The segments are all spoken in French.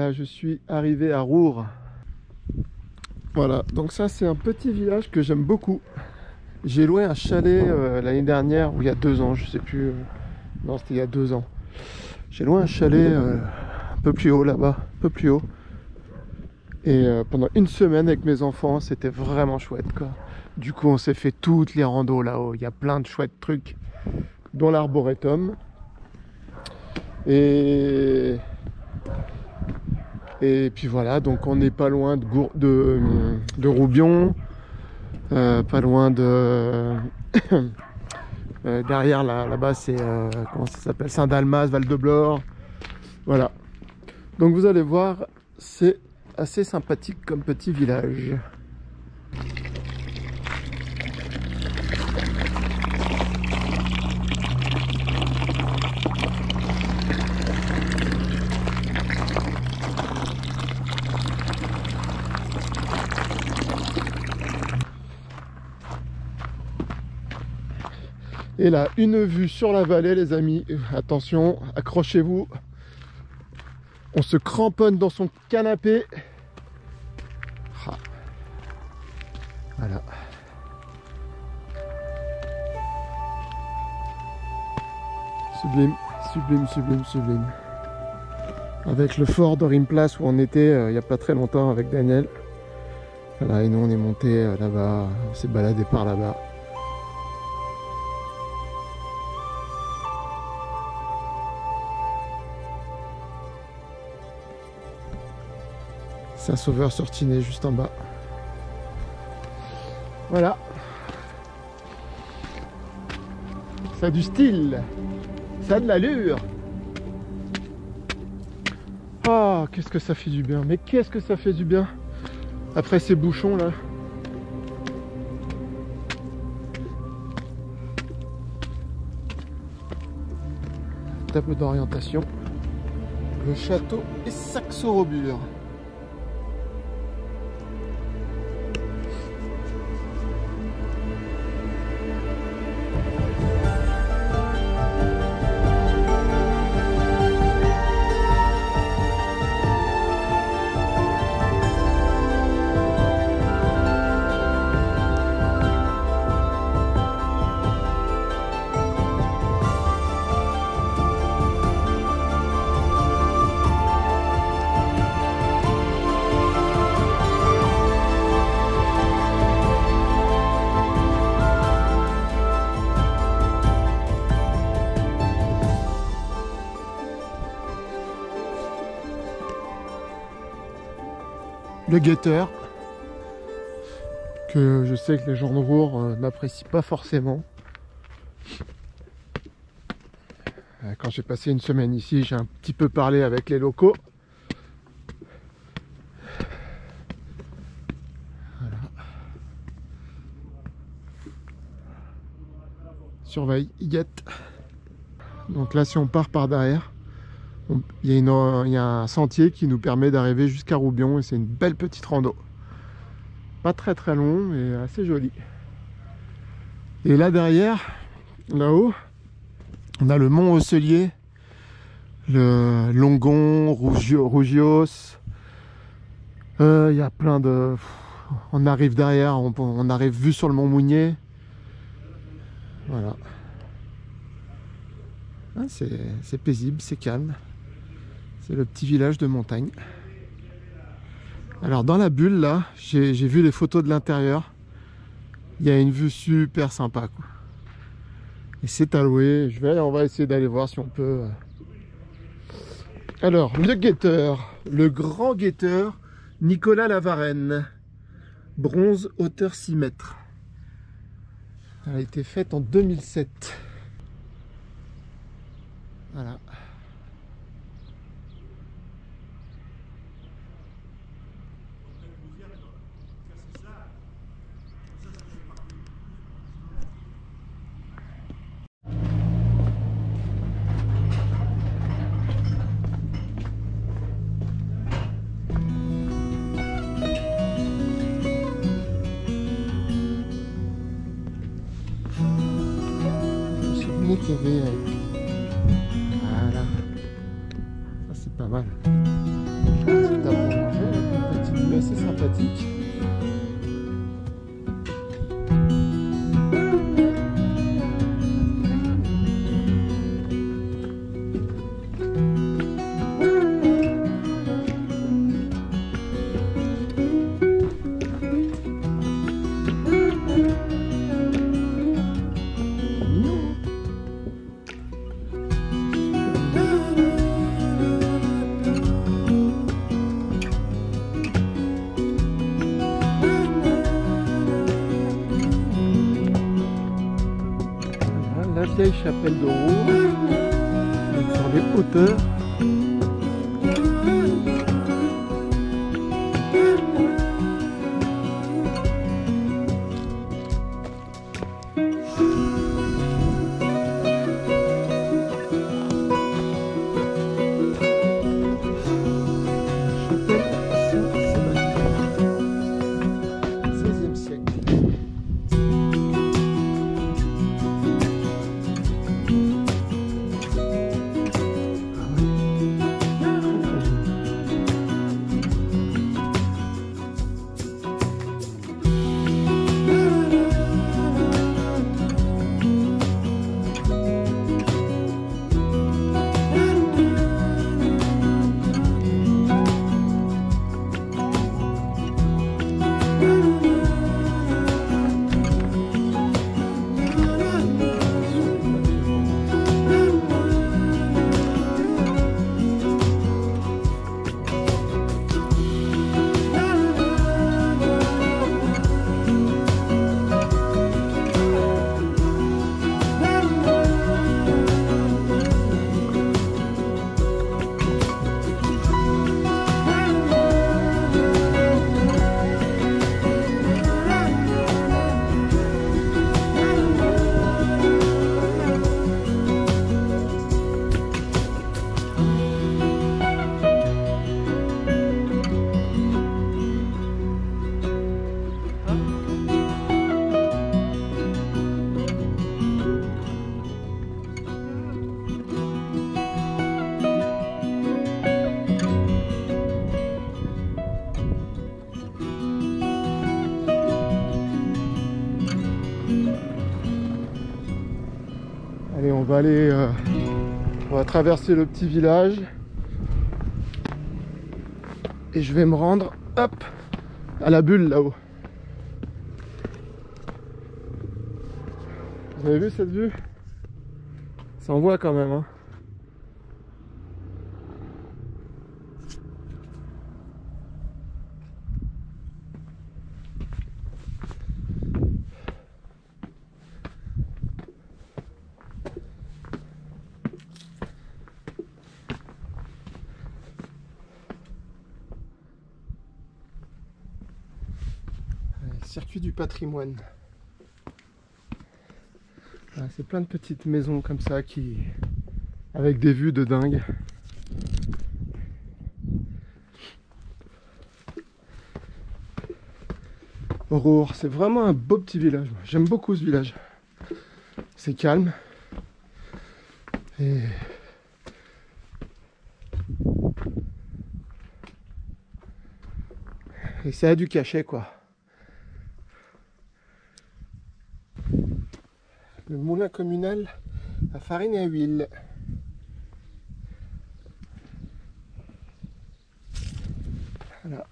Voilà, je suis arrivé à Roure. Voilà, donc ça c'est un petit village que j'aime beaucoup. J'ai loué un chalet l'année dernière, ou il y a 2 ans, je sais plus. Non, c'était il y a 2 ans. J'ai loué un chalet un peu plus haut là-bas, un peu plus haut. Et pendant une semaine avec mes enfants, c'était vraiment chouette quoi. Du coup, on s'est fait toutes les randos là-haut. Il y a plein de chouettes trucs, dont l'arboretum. Et puis voilà, donc on n'est pas loin de Roubion, pas loin de... derrière là-bas c'est, comment ça s'appelle, Saint-Dalmas, Val-de-Blore. Voilà. Donc vous allez voir, c'est assez sympathique comme petit village. Et là, une vue sur la vallée, les amis. Attention, accrochez-vous. On se cramponne dans son canapé. Ah. Voilà. Sublime, sublime, sublime, sublime. Avec le fort d'Orimplas où on était il n'y a pas très longtemps avec Daniel. Voilà, et nous on est monté là-bas, on s'est baladé par là-bas. Saint-Sauveur-sur-Tinée juste en bas. Voilà. Ça a du style. Ça a de l'allure. Oh, qu'est-ce que ça fait du bien. Mais qu'est-ce que ça fait du bien. Après ces bouchons là. Tableau d'orientation. Le château et Saxo-Robur. Le guetteur, que je sais que les gens de Roure n'apprécient pas forcément. Quand j'ai passé une semaine ici, j'ai un petit peu parlé avec les locaux. Voilà. Surveille, il guette. Donc là, si on part par derrière, il y a un sentier qui nous permet d'arriver jusqu'à Roubion et c'est une belle petite rando. Pas très très long mais assez joli. Et là derrière, là-haut, on a le mont Osselier, le Longon, Rougios. Il y a plein de... On arrive derrière, on arrive vue sur le mont Mounier. Voilà. Ah, c'est paisible, c'est calme. C'est le petit village de montagne. Alors dans la bulle là, j'ai vu les photos de l'intérieur. Il y a une vue super sympa quoi. Et c'est à louer. On va essayer d'aller voir si on peut. Alors le guetteur, le grand guetteur Nicolas Lavarenne, bronze, hauteur 6 mètres. Elle a été faite en 2007. Voilà. Qu'il y avait voilà, ça c'est pas mal. sympathique. La vieille chapelle de Roure, donc sur les hauteurs. Allez, on va aller, on va traverser le petit village et je vais me rendre, hop, à la bulle là-haut. Vous avez vu cette vue? Ça envoie quand même, hein. Circuit du patrimoine. Voilà, c'est plein de petites maisons comme ça qui, avec des vues de dingue. Roure, c'est vraiment un beau petit village. J'aime beaucoup ce village. C'est calme. Et ça a du cachet, quoi. Le moulin communal à farine et à huile. Voilà.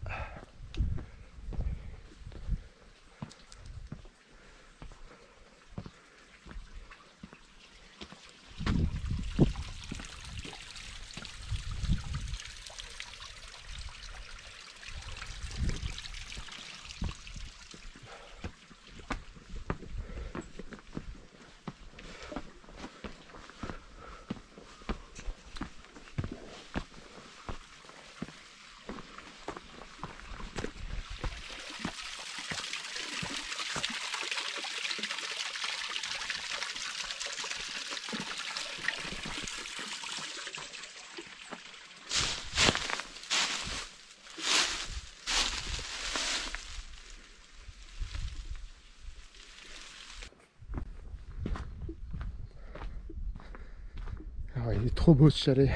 Ah ouais, il est trop beau ce chalet.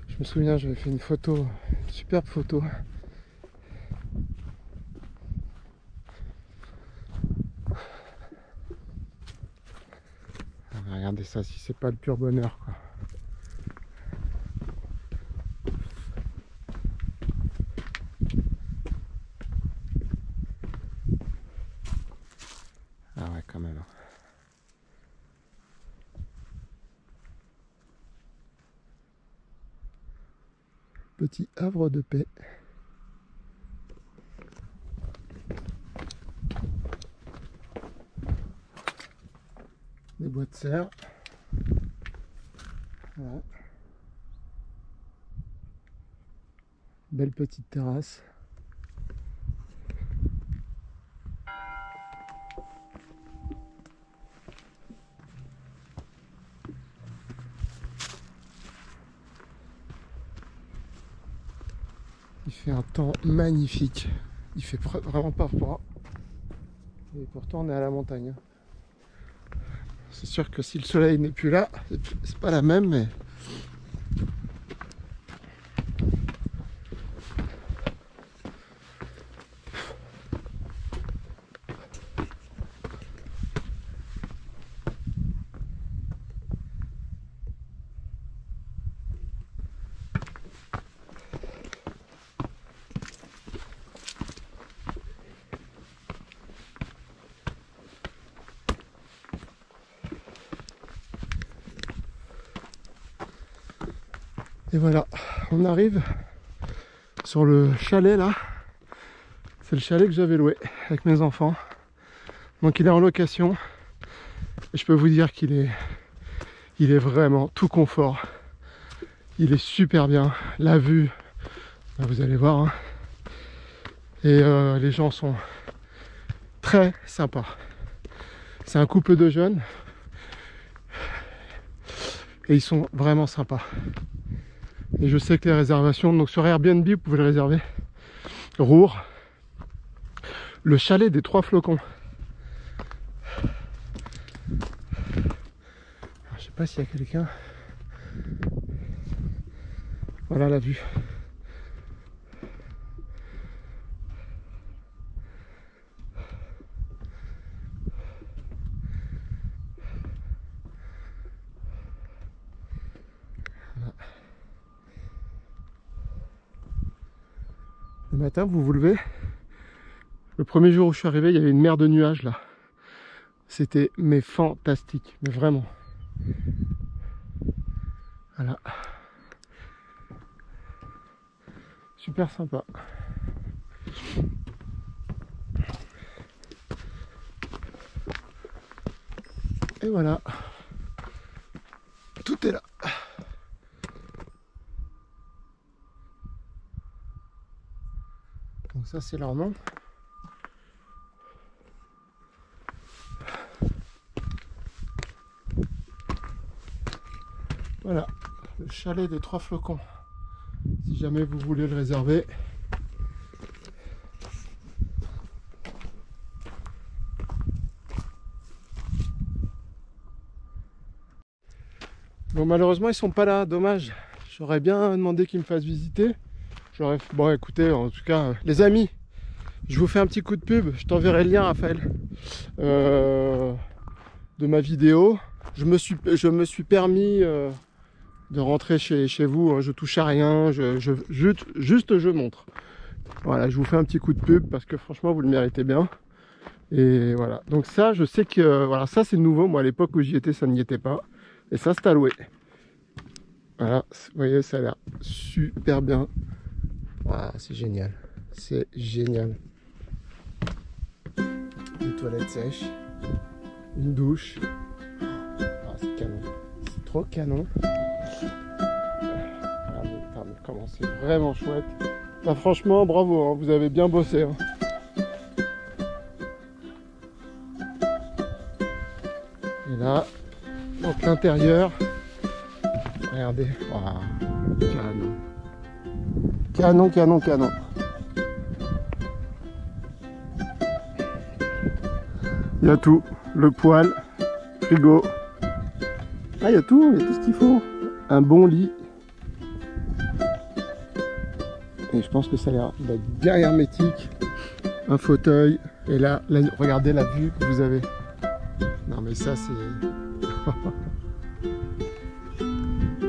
Je me souviens, j'avais fait une photo, une superbe photo. regardez ça, si c'est pas le pur bonheur, quoi. Ah ouais, quand même. Petit havre de paix. Des bois de serre. Voilà. Belle petite terrasse. Il fait un temps magnifique. Il fait vraiment pas froid. Et pourtant on est à la montagne. C'est sûr que si le soleil n'est plus là, c'est pas la même, mais... Et voilà, on arrive sur le chalet là. C'est le chalet que j'avais loué avec mes enfants. Donc il est en location. Et je peux vous dire qu'il est vraiment tout confort. Il est super bien. La vue, vous allez voir. Hein. Et les gens sont très sympas. C'est un couple de jeunes. Et ils sont vraiment sympas. Et je sais que les réservations, donc sur Airbnb, vous pouvez le réserver. Roure. Le chalet des 3 flocons. Alors, je sais pas s'il y a quelqu'un. Voilà la vue. Voilà. Le matin, vous vous levez. Le premier jour où je suis arrivé, il y avait une mer de nuages là. C'était mais fantastique, mais vraiment. Voilà. Super sympa. Et voilà. Tout est là. Donc ça c'est leur nom. Voilà, le chalet des 3 flocons. Si jamais vous voulez le réserver. Bon, malheureusement ils sont pas là, dommage. J'aurais bien demandé qu'ils me fassent visiter. Bon écoutez, en tout cas, les amis, je vous fais un petit coup de pub. Je t'enverrai le lien, Raphaël, de ma vidéo. Je me suis permis de rentrer chez vous. Je touche à rien, juste je montre. Voilà, je vous fais un petit coup de pub parce que franchement vous le méritez bien. Et voilà, donc ça je sais que voilà, ça c'est nouveau. Moi à l'époque où j'y étais, ça n'y était pas. Et ça c'est à louer. Voilà, vous voyez, ça a l'air super bien. Ah, c'est génial, c'est génial. Des toilettes sèches, une douche. Ah, c'est canon, c'est trop canon. Ah, mais comment c'est vraiment chouette. Bah, franchement, bravo, hein, vous avez bien bossé. Hein. Et là, donc l'intérieur, regardez, wow, canon. Canon, canon, canon. Il y a tout, le poêle, frigo. Ah, il y a tout ce qu'il faut. Un bon lit. Et je pense que ça a l'air d'être bien hermétique. Un fauteuil. Et là, regardez la vue que vous avez. Non mais ça c'est...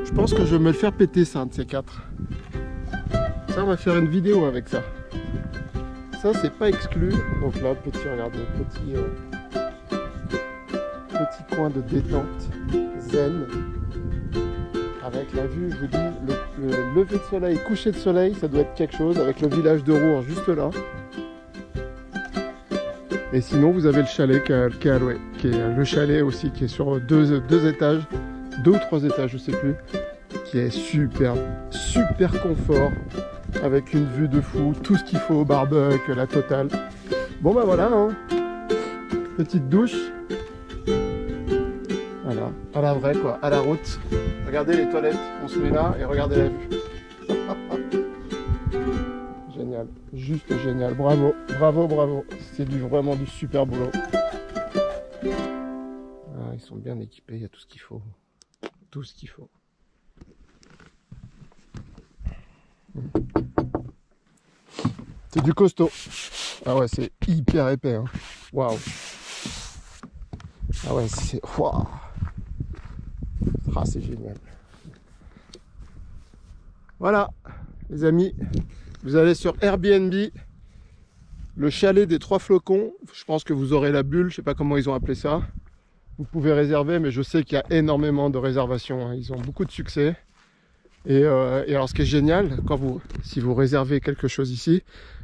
Je pense que je vais me le faire péter ça, un de ces quatre. Ça, on va faire une vidéo avec ça. Ça, c'est pas exclu. Donc là, regardez, petit coin de détente zen. Avec la vue, je vous dis, le lever de soleil, coucher de soleil, ça doit être quelque chose. Avec le village de Roure juste là. Et sinon, vous avez le chalet qui est le chalet aussi, qui est sur deux étages, 2 ou 3 étages, je sais plus, qui est super confort, avec une vue de fou, tout ce qu'il faut, barbecue, la totale. Bon bah voilà, hein. Petite douche. Voilà, à la vraie quoi, à la route. Regardez les toilettes, on se met là et regardez la vue. Génial, juste génial, bravo, bravo, bravo. C'est vraiment du super boulot. Ah, ils sont bien équipés, il y a tout ce qu'il faut. Tout ce qu'il faut. C'est du costaud. Ah ouais, c'est hyper épais. Hein. Waouh. Ah ouais, c'est... Waouh. Ah, c'est génial. Voilà, les amis. Vous allez sur Airbnb. Le chalet des 3 flocons. Je pense que vous aurez la bulle. Je sais pas comment ils ont appelé ça. Vous pouvez réserver, mais je sais qu'il y a énormément de réservations. Hein. Ils ont beaucoup de succès. Et alors, ce qui est génial, si vous réservez quelque chose ici,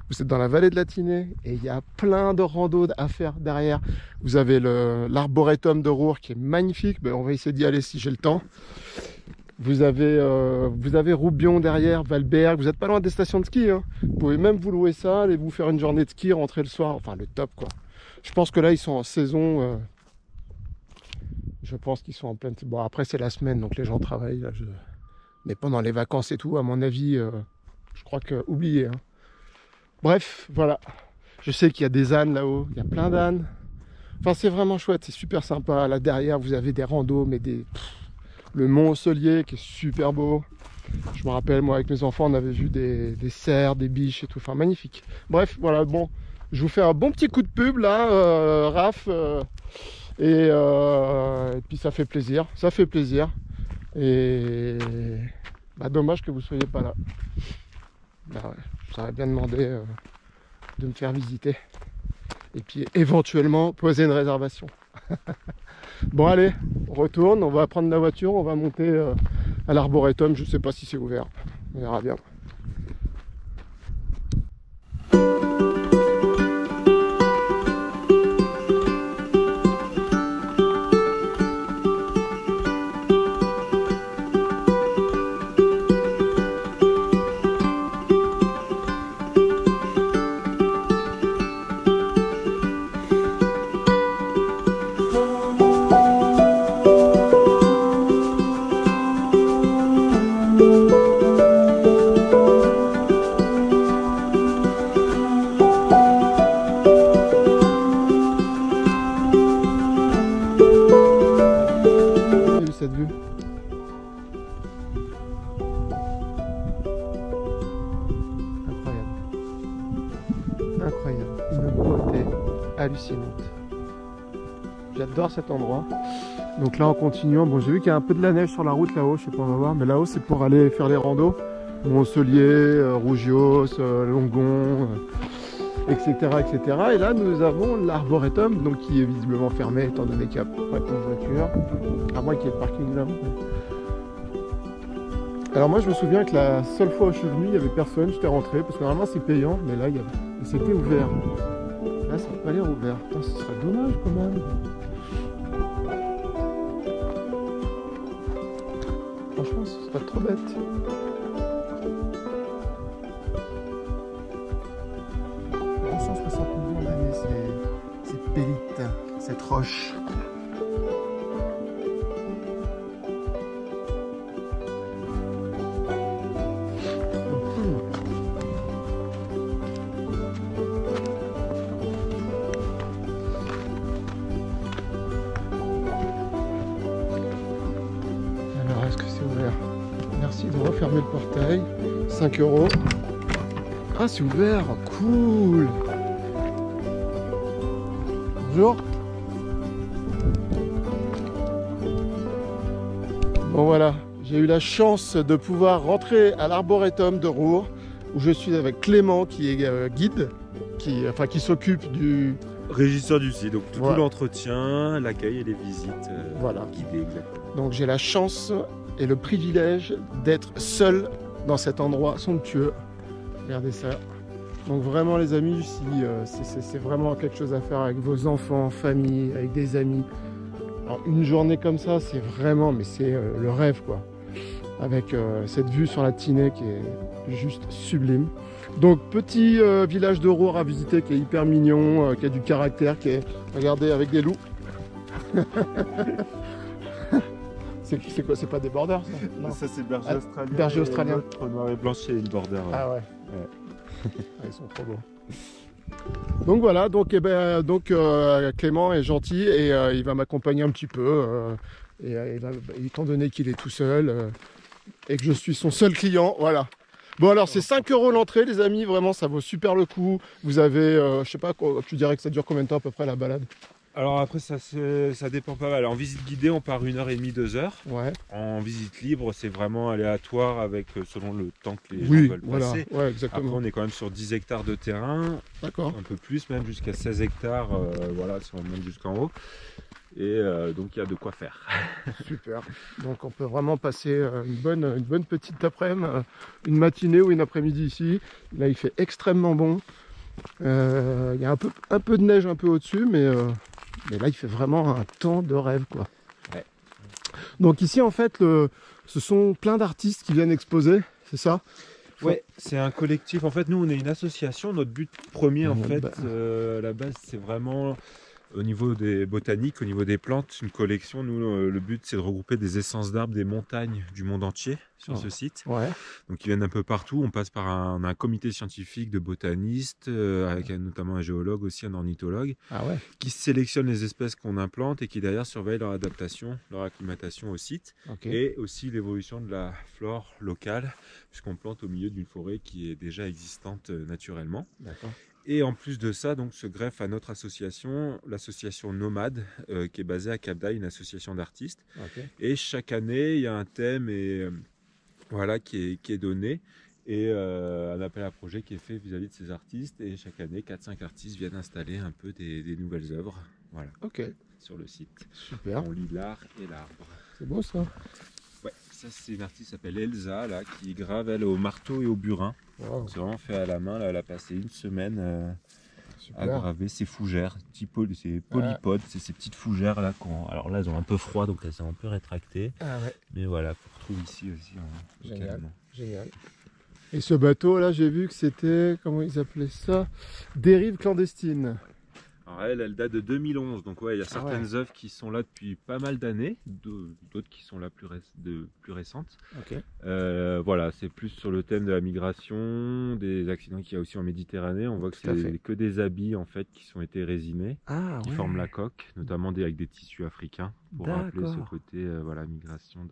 vous êtes dans la vallée de la Tinée et il y a plein de randos à faire derrière. Vous avez l'arboretum de Roure qui est magnifique. Ben, on va essayer d'y aller si j'ai le temps. Vous avez Roubion derrière, Valberg. Vous n'êtes pas loin des stations de ski. Hein. Vous pouvez même vous louer ça, aller vous faire une journée de ski, rentrer le soir. Enfin, le top quoi. Je pense que là, ils sont en saison. Je pense qu'ils sont en pleine... Bon, après, c'est la semaine, donc les gens travaillent. Là, mais pendant les vacances et tout, à mon avis, je crois que... Oubliez. Hein. Bref, voilà. Je sais qu'il y a des ânes là-haut. Il y a plein d'ânes. Enfin, c'est vraiment chouette. C'est super sympa. Là, derrière, vous avez des randos, mais le mont Osselier qui est super beau. Je me rappelle, moi, avec mes enfants, on avait vu des cerfs, des biches et tout. Enfin, magnifique. Bref, voilà. Bon, je vous fais un bon petit coup de pub, là, Raph. Et puis ça fait plaisir, et bah, dommage que vous ne soyez pas là. Bah ouais, je vous aurais bien demandé de me faire visiter et puis éventuellement poser une réservation. Bon allez, on retourne, on va prendre la voiture, on va monter à l'arboretum, je ne sais pas si c'est ouvert, on verra bien. Cette vue. Incroyable. Incroyable. Une beauté hallucinante. J'adore cet endroit. Donc là en continuant, bon j'ai vu qu'il y a un peu de la neige sur la route là-haut, je sais pas, on va voir, mais là-haut c'est pour aller faire les randos. Montcelier, Rougios, Longon, etc., etc. Et là nous avons l'arboretum, donc qui est visiblement fermé étant donné qu'il n'y a pas de voiture. À moins qu'il y ait le parking là. Alors moi je me souviens que la seule fois où je suis venu, il n'y avait personne, j'étais rentré, parce que normalement c'est payant, mais là c'était ouvert. Là ça n'a pas l'air ouvert. Putain, ce serait dommage quand même. Franchement ce serait trop bête. Cette pélite, cette roche. Alors, est-ce que c'est ouvert? Merci de refermer le portail. 5 €. Ah, c'est ouvert, cool. Bonjour. Bon voilà, j'ai eu la chance de pouvoir rentrer à l'Arboretum de Roure, où je suis avec Clément qui est guide, qui s'occupe du... Régisseur du site, donc tout Voilà. l'entretien, l'accueil et les visites Voilà. guidées exactement. Donc j'ai la chance et le privilège d'être seul dans cet endroit somptueux. Regardez ça. Donc vraiment les amis, si c'est vraiment quelque chose à faire avec vos enfants, famille, avec des amis. Alors, une journée comme ça, c'est vraiment, mais c'est le rêve quoi. Avec cette vue sur la Tinée qui est juste sublime. Donc petit village de Roure à visiter qui est hyper mignon, qui a du caractère, qui est, regardez, avec des loups. C'est quoi? C'est pas des borders ça? Non. Ça c'est berger australien. Berger australien. L'autre noir et blanc c'est une border. Ah ouais. Ah, ils sont trop beaux. Donc voilà, donc, Clément est gentil et il va m'accompagner un petit peu. Étant donné qu'il est tout seul et que je suis son seul client, voilà. Bon alors c'est 5 € l'entrée les amis, vraiment ça vaut super le coup. Vous avez, je sais pas, tu dirais que ça dure combien de temps à peu près la balade? Alors après ça dépend pas mal. En visite guidée on part 1h30, 2 heures. Ouais. En visite libre c'est vraiment aléatoire avec selon le temps que les gens veulent passer. Ouais, exactement. Après on est quand même sur 10 hectares de terrain. D'accord. Un peu plus même jusqu'à 16 hectares voilà si on monte jusqu'en haut. Et donc il y a de quoi faire. Super. Donc on peut vraiment passer une bonne petite après-midi, une matinée ou une après-midi ici. Là il fait extrêmement bon. Il y a un peu de neige un peu au-dessus, mais là il fait vraiment un temps de rêve quoi. Ouais. Donc ici en fait ce sont plein d'artistes qui viennent exposer, c'est ça? Ouais, c'est un collectif. En fait, nous, on est une association. Notre but premier, en fait, à la base, c'est vraiment au niveau des botaniques, au niveau des plantes, une collection. Nous, le but, c'est de regrouper des essences d'arbres des montagnes du monde entier sur ce site. Ouais. Donc, ils viennent un peu partout. On passe par un comité scientifique de botanistes, avec notamment un géologue aussi, un ornithologue, qui sélectionne les espèces qu'on implante et qui derrière surveille leur adaptation, leur acclimatation au site, et aussi l'évolution de la flore locale, puisqu'on plante au milieu d'une forêt qui est déjà existante naturellement. D'accord. Et en plus de ça, donc, se greffe à notre association, l'association Nomade, qui est basée à Cap d'Aille, une association d'artistes. Et chaque année, il y a un thème qui est donné et un appel à projet qui est fait vis-à-vis de ces artistes. Et chaque année, 4-5 artistes viennent installer un peu des nouvelles œuvres sur le site. Super. On lit l'art et l'arbre. C'est beau ça. Ouais, ça c'est une artiste qui s'appelle Elsa, là, qui grave elle au marteau et au burin. Wow. C'est vraiment fait à la main. Là, elle a passé une semaine à graver ces fougères, ces polypodes, c'est ces petites fougères là. Alors là, elles ont un peu froid, donc elles sont un peu rétractées. Mais voilà, qu'on retrouve ici aussi. Génial. Et ce bateau là, j'ai vu que c'était, comment ils appelaient ça, dérive clandestine. Alors elle date de 2011, donc ouais, il y a certaines œuvres qui sont là depuis pas mal d'années, d'autres qui sont là plus récentes. Voilà, c'est plus sur le thème de la migration, des accidents qu'il y a aussi en Méditerranée. On voit que c'est que des habits en fait qui sont été résinés, qui forment la coque, notamment avec des tissus africains, pour rappeler ce côté migration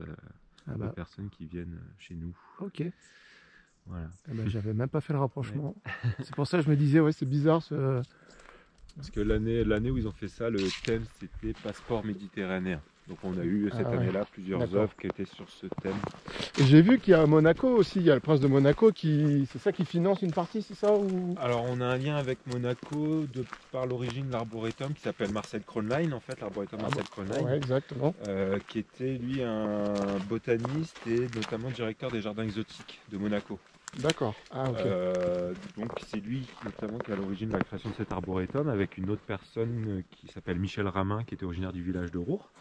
de personnes qui viennent chez nous. Voilà. J'avais même pas fait le rapprochement. C'est pour ça que je me disais, c'est bizarre ce... Parce que l'année où ils ont fait ça, le thème c'était passeport méditerranéen. Donc on a eu cette année-là plusieurs œuvres qui étaient sur ce thème. Et j'ai vu qu'il y a à Monaco aussi, il y a le prince de Monaco c'est ça qui finance une partie, c'est ça ou... Alors on a un lien avec Monaco par l'origine de l'arboretum qui s'appelle Marcel Kronlein, en fait, l'arboretum Marcel Kronlein. Ouais, exactement. Qui était lui un botaniste et notamment directeur des jardins exotiques de Monaco. D'accord. Donc c'est lui notamment qui est à l'origine de la création de cet arboretum avec une autre personne qui s'appelle Michel Ramin qui était originaire du village de Roure.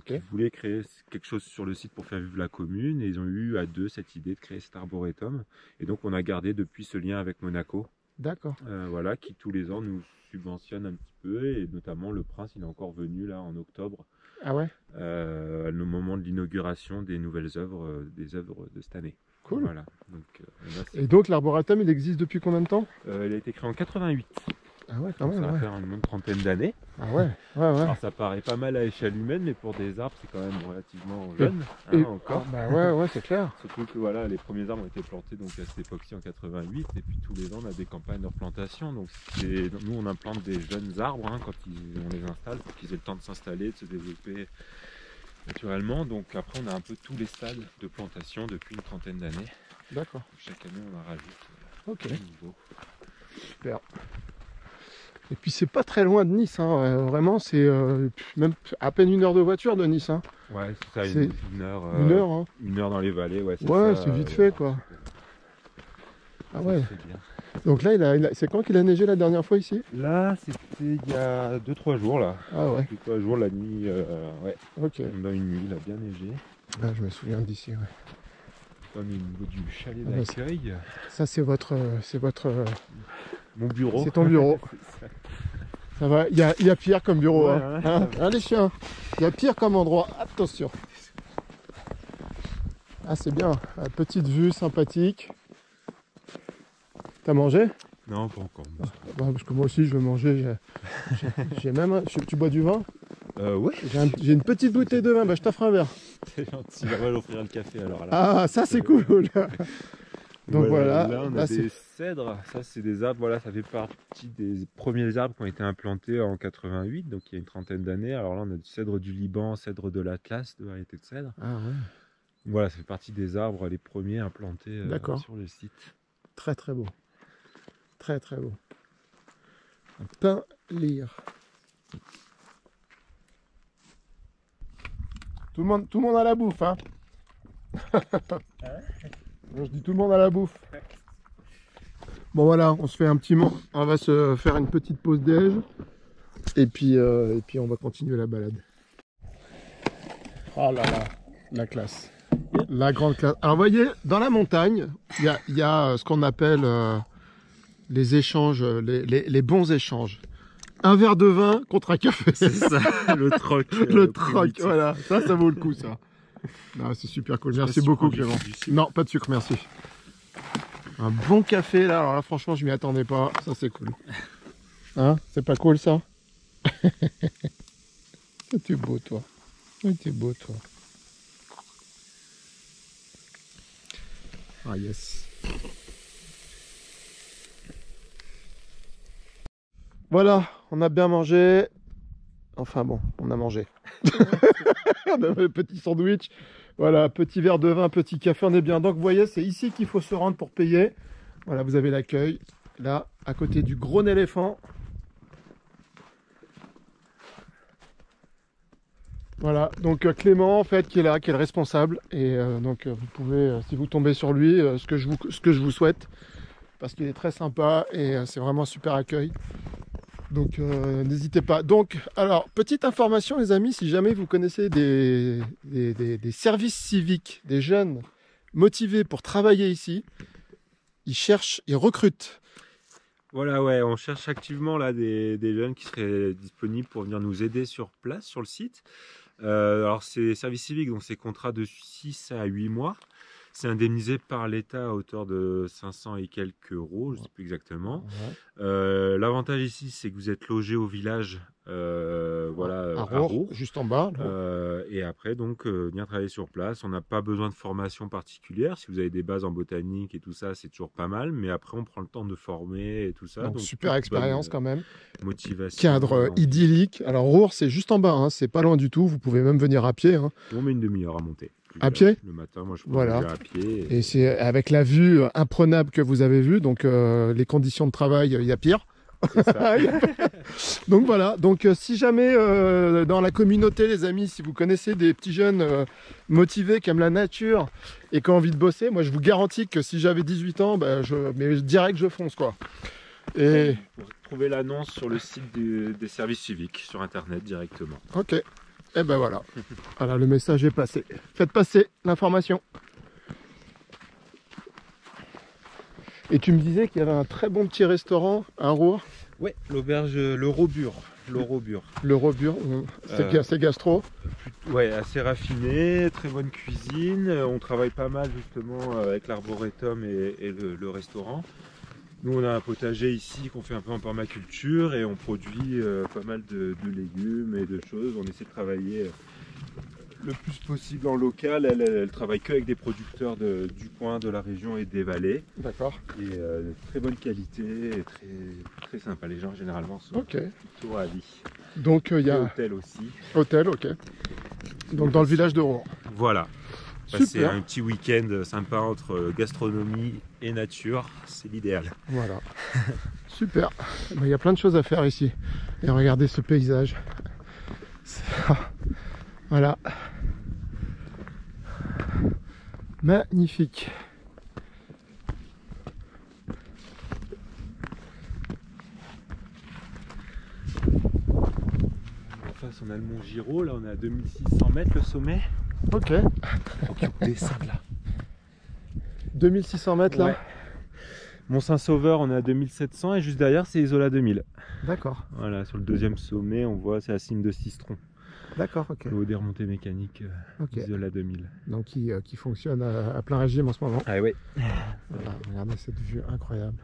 Qui voulait créer quelque chose sur le site pour faire vivre la commune et ils ont eu à deux cette idée de créer cet arboretum et donc on a gardé depuis ce lien avec Monaco. D'accord. Qui tous les ans nous subventionne un petit peu et notamment le prince il est encore venu là en octobre. Au moment de l'inauguration des nouvelles œuvres, des œuvres de cette année. Cool. Voilà. Et donc l'arboretum il existe depuis combien de temps? Il a été créé en 88. Quand même. Ça va faire une bonne trentaine d'années. Alors ça paraît pas mal à échelle humaine, mais pour des arbres c'est quand même relativement jeune encore. C'est clair. Surtout que les premiers arbres ont été plantés donc à cette époque-ci en 88 et puis tous les ans on a des campagnes de replantation. Donc nous on implante des jeunes arbres quand on les installe pour qu'ils aient le temps de s'installer, de se développer naturellement. Donc après, on a un peu tous les stades de plantation depuis une trentaine d'années. D'accord. Chaque année, on en rajoute Ok. un nouveau. Super. Et puis c'est pas très loin de Nice, hein. Vraiment c'est même à peine 1 heure de voiture de Nice. Hein. Ouais, c'est ça, C'est une heure. 1 heure. Hein. 1 heure dans les vallées, ouais. Ouais, ça, c'est vite fait quoi. Ah ouais. C'est bien. Donc là, c'est quand qu'il a neigé la dernière fois ici? Là, c'était il y a 2-3 jours là. Ah ouais. 2-3 jours la nuit, ouais. Ok. Dans une nuit, il a bien neigé. Ah, je me souviens d'ici, ouais. Comme au niveau du chalet Ah, d'accueil. Ça c'est votre, Mon bureau. c'est ton bureau. Ça va, il y a pire comme bureau. Ouais, hein. ouais. Hein, hein, les chiens. Il y a pire comme endroit. Attention. Ah c'est bien. Ah, petite vue sympathique. T'as mangé? Non, pas encore. Bah, parce que moi aussi je veux manger. J'ai même. Tu bois du vin? Ouais. J'ai une petite bouteille de vin. Bah, je t'offre un verre. C'est gentil. On va l'offrir le café alors. Là. Ah ça c'est cool. Donc voilà. Là, on a Là, des cèdres. Ça, c'est des arbres. Voilà, ça fait partie des premiers arbres qui ont été implantés en 88, donc il y a une trentaine d'années. Alors là, on a du cèdre du Liban, cèdre de l'Atlas, de variétés de cèdre. Ah ouais. Voilà, ça fait partie des arbres les premiers implantés sur le site. Très très beau. Très très beau. Un pin lire. Tout le monde a la bouffe, hein. Je dis tout le monde a la bouffe. Bon voilà, on se fait un petit moment. On va se faire une petite pause déj. Et puis on va continuer la balade. Oh là là, la classe. La grande classe. Alors vous voyez, dans la montagne, il y a ce qu'on appelle les échanges, les bons échanges. Un verre de vin contre un café. C'est ça, le troc. Le troc, voilà. Ça vaut le coup, ça. Non, c'est super cool. Merci beaucoup, Clément. Non, pas de sucre, merci. Un bon café, là. Alors là, franchement, je m'y attendais pas. Ça, c'est cool. Hein? C'est pas cool, ça? T'es beau, toi. T'es beau, toi. Ah, yes. Voilà, on a bien mangé. Enfin bon, on a mangé. On a un petit sandwich. Voilà, petit verre de vin, petit café, on est bien. Donc vous voyez, c'est ici qu'il faut se rendre pour payer. Voilà, vous avez l'accueil. Là, à côté du gros éléphant. Voilà, donc Clément en fait qui est là, qui est le responsable. Et donc vous pouvez, si vous tombez sur lui, ce que je vous souhaite. Parce qu'il est très sympa et c'est vraiment un super accueil. Donc n'hésitez pas. Donc, alors, petite information les amis, si jamais vous connaissez des services civiques, des jeunes motivés pour travailler ici, ils cherchent, ils recrutent. Voilà, ouais, on cherche activement là des jeunes qui seraient disponibles pour venir nous aider sur place, sur le site. Alors c'est service civique, donc c'est contrat de 6 à 8 mois. C'est indemnisé par l'État à hauteur de 500 et quelques euros, je ne sais plus exactement. Ouais. L'avantage ici, c'est que vous êtes logé au village, voilà, à Roure, juste en bas. et après, donc, venir travailler sur place. On n'a pas besoin de formation particulière. Si vous avez des bases en botanique et tout ça, c'est toujours pas mal. Mais après, on prend le temps de former et tout ça. Donc super expérience quand même. Motivation. Cadre idyllique. Alors Roure, c'est juste en bas, hein, c'est pas loin du tout. Vous pouvez même venir à pied. Hein. On met une demi-heure à monter. À pied? Le matin, moi je peux voilà. à pied. Et c'est avec la vue imprenable que vous avez vue, donc les conditions de travail, il y a pire. Donc voilà, donc si jamais dans la communauté les amis, si vous connaissez des petits jeunes motivés qui aiment la nature et qui ont envie de bosser, moi je vous garantis que si j'avais 18 ans, ben, direct je fonce quoi. Et... Vous trouvez l'annonce sur le site des services civiques sur internet directement. Ok. Et ben voilà. Voilà, le message est passé. Faites passer l'information. Et tu me disais qu'il y avait un très bon petit restaurant à Roure. Ouais, l'auberge Le Robur. Le Robur, c'est gastro. Ouais, assez raffiné, très bonne cuisine. On travaille pas mal justement avec l'arboretum et le restaurant. Nous, on a un potager ici qu'on fait un peu en permaculture et on produit pas mal de légumes et de choses. On essaie de travailler le plus possible en local. Elle travaille que avec des producteurs du coin, de la région et des vallées. D'accord. Et de très bonne qualité et très sympa. Les gens généralement sont plutôt ravis. Donc il y a hôtel aussi. Hôtel, ok. Donc dans le village de Rouen. Voilà. C'est un petit week-end sympa entre gastronomie et nature, c'est l'idéal. Voilà. Super. Il y a plein de choses à faire ici. Et regardez ce paysage. Voilà. Magnifique. En face, on a le mont Giraud, là on est à 2600 mètres le sommet. Ok. Donc on descend là. 2600 mètres là. Ouais. Mont Saint-Sauveur, on est à 2700 et juste derrière c'est Isola 2000. D'accord. Voilà, sur le deuxième sommet, on voit c'est la cime de Sistron. D'accord, ok. Le haut des remontées mécaniques Isola 2000. Donc qui fonctionne à plein régime en ce moment. Ah oui. Voilà, regardez cette vue incroyable.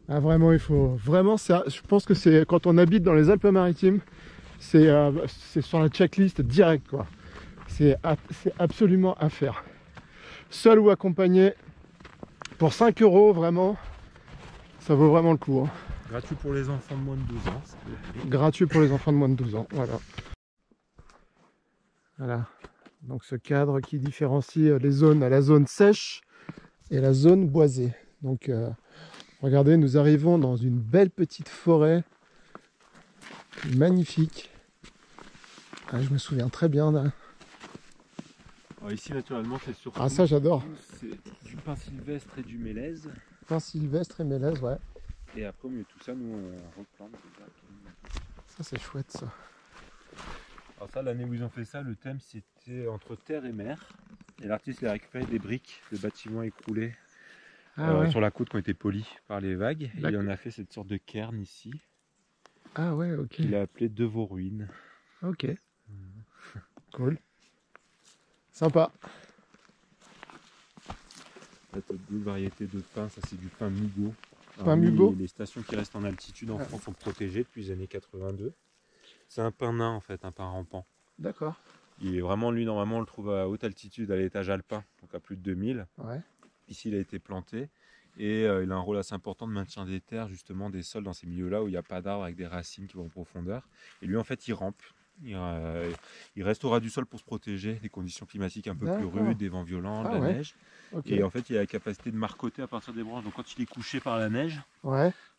Ah vraiment, il faut vraiment ça. Je pense que c'est quand on habite dans les Alpes-Maritimes, c'est sur la checklist direct quoi. C'est absolument à faire. Seul ou accompagné, pour 5 € vraiment, ça vaut vraiment le coup. Hein. Gratuit pour les enfants de moins de 12 ans. Gratuit pour les enfants de moins de 12 ans, voilà. Voilà. Donc ce cadre qui différencie les zones à la zone sèche et la zone boisée. Donc regardez, nous arrivons dans une belle petite forêt magnifique. Ah, je me souviens très bien là. Alors ici naturellement c'est surtout ça j'adore. C'est du pin sylvestre et du mélèze. Pin sylvestre et mélèze, ouais. Et après au milieu de tout ça, nous on replante. Ça c'est chouette ça. Alors ça, l'année où ils ont fait ça, le thème c'était entre terre et mer. Et l'artiste a récupéré des briques de bâtiments écroulés sur la côte qui ont été polies par les vagues. Et il en a fait cette sorte de cairn ici. Ah ouais, ok. Il a appelé De vos ruines. Ok. Cool. Sympa. Là, tu as d'autres variétés de pins, ça c'est du pin Mugo. Pin Mugo. Les stations qui restent en altitude en France sont protégées depuis les années 82. C'est un pin nain en fait, un pin rampant. D'accord. Il est vraiment, lui, normalement, on le trouve à haute altitude, à l'étage alpin, donc à plus de 2000. Ouais. Ici, il a été planté et il a un rôle assez important de maintien des terres, justement, des sols dans ces milieux-là où il n'y a pas d'arbres avec des racines qui vont en profondeur. Et lui, en fait, il rampe. Il reste au ras du sol pour se protéger des conditions climatiques un peu plus rudes, des vents violents, de la neige. Okay. Et en fait, il a la capacité de marcoter à partir des branches. Donc, quand il est couché par la neige,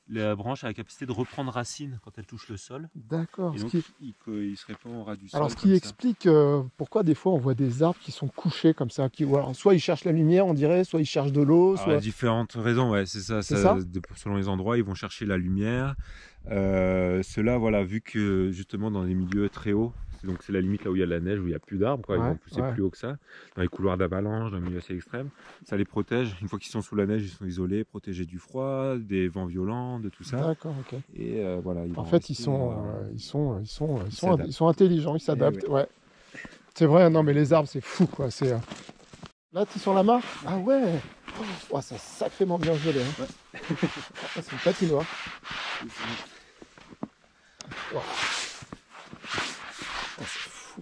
la branche a la capacité de reprendre racine quand elle touche le sol. D'accord. Et donc, il se répand au ras du sol. Alors, ce qui explique pourquoi des fois on voit des arbres qui sont couchés comme ça. Alors, soit ils cherchent la lumière, on dirait, soit ils cherchent de l'eau. Soit... Il y a différentes raisons, ouais, c'est ça. Selon les endroits, ils vont chercher la lumière. Ceux-là, voilà, vu que justement dans des milieux très hauts, donc c'est la limite là où il y a de la neige, où il n'y a plus d'arbres, ils vont pousser plus haut que ça, dans les couloirs d'avalanche, dans un milieu assez extrême, ça les protège. Une fois qu'ils sont sous la neige, ils sont isolés, protégés du froid, des vents violents, de tout ça. D'accord, ok. Et voilà. En fait, ils sont intelligents, ils s'adaptent. Ouais. C'est vrai, non mais les arbres, c'est fou quoi. Là, tu es sur la mare. Ah ouais. Oh, c'est sacrément bien gelé. Hein. Ouais. C'est une patinoire. Wow. Oh, c'est fou.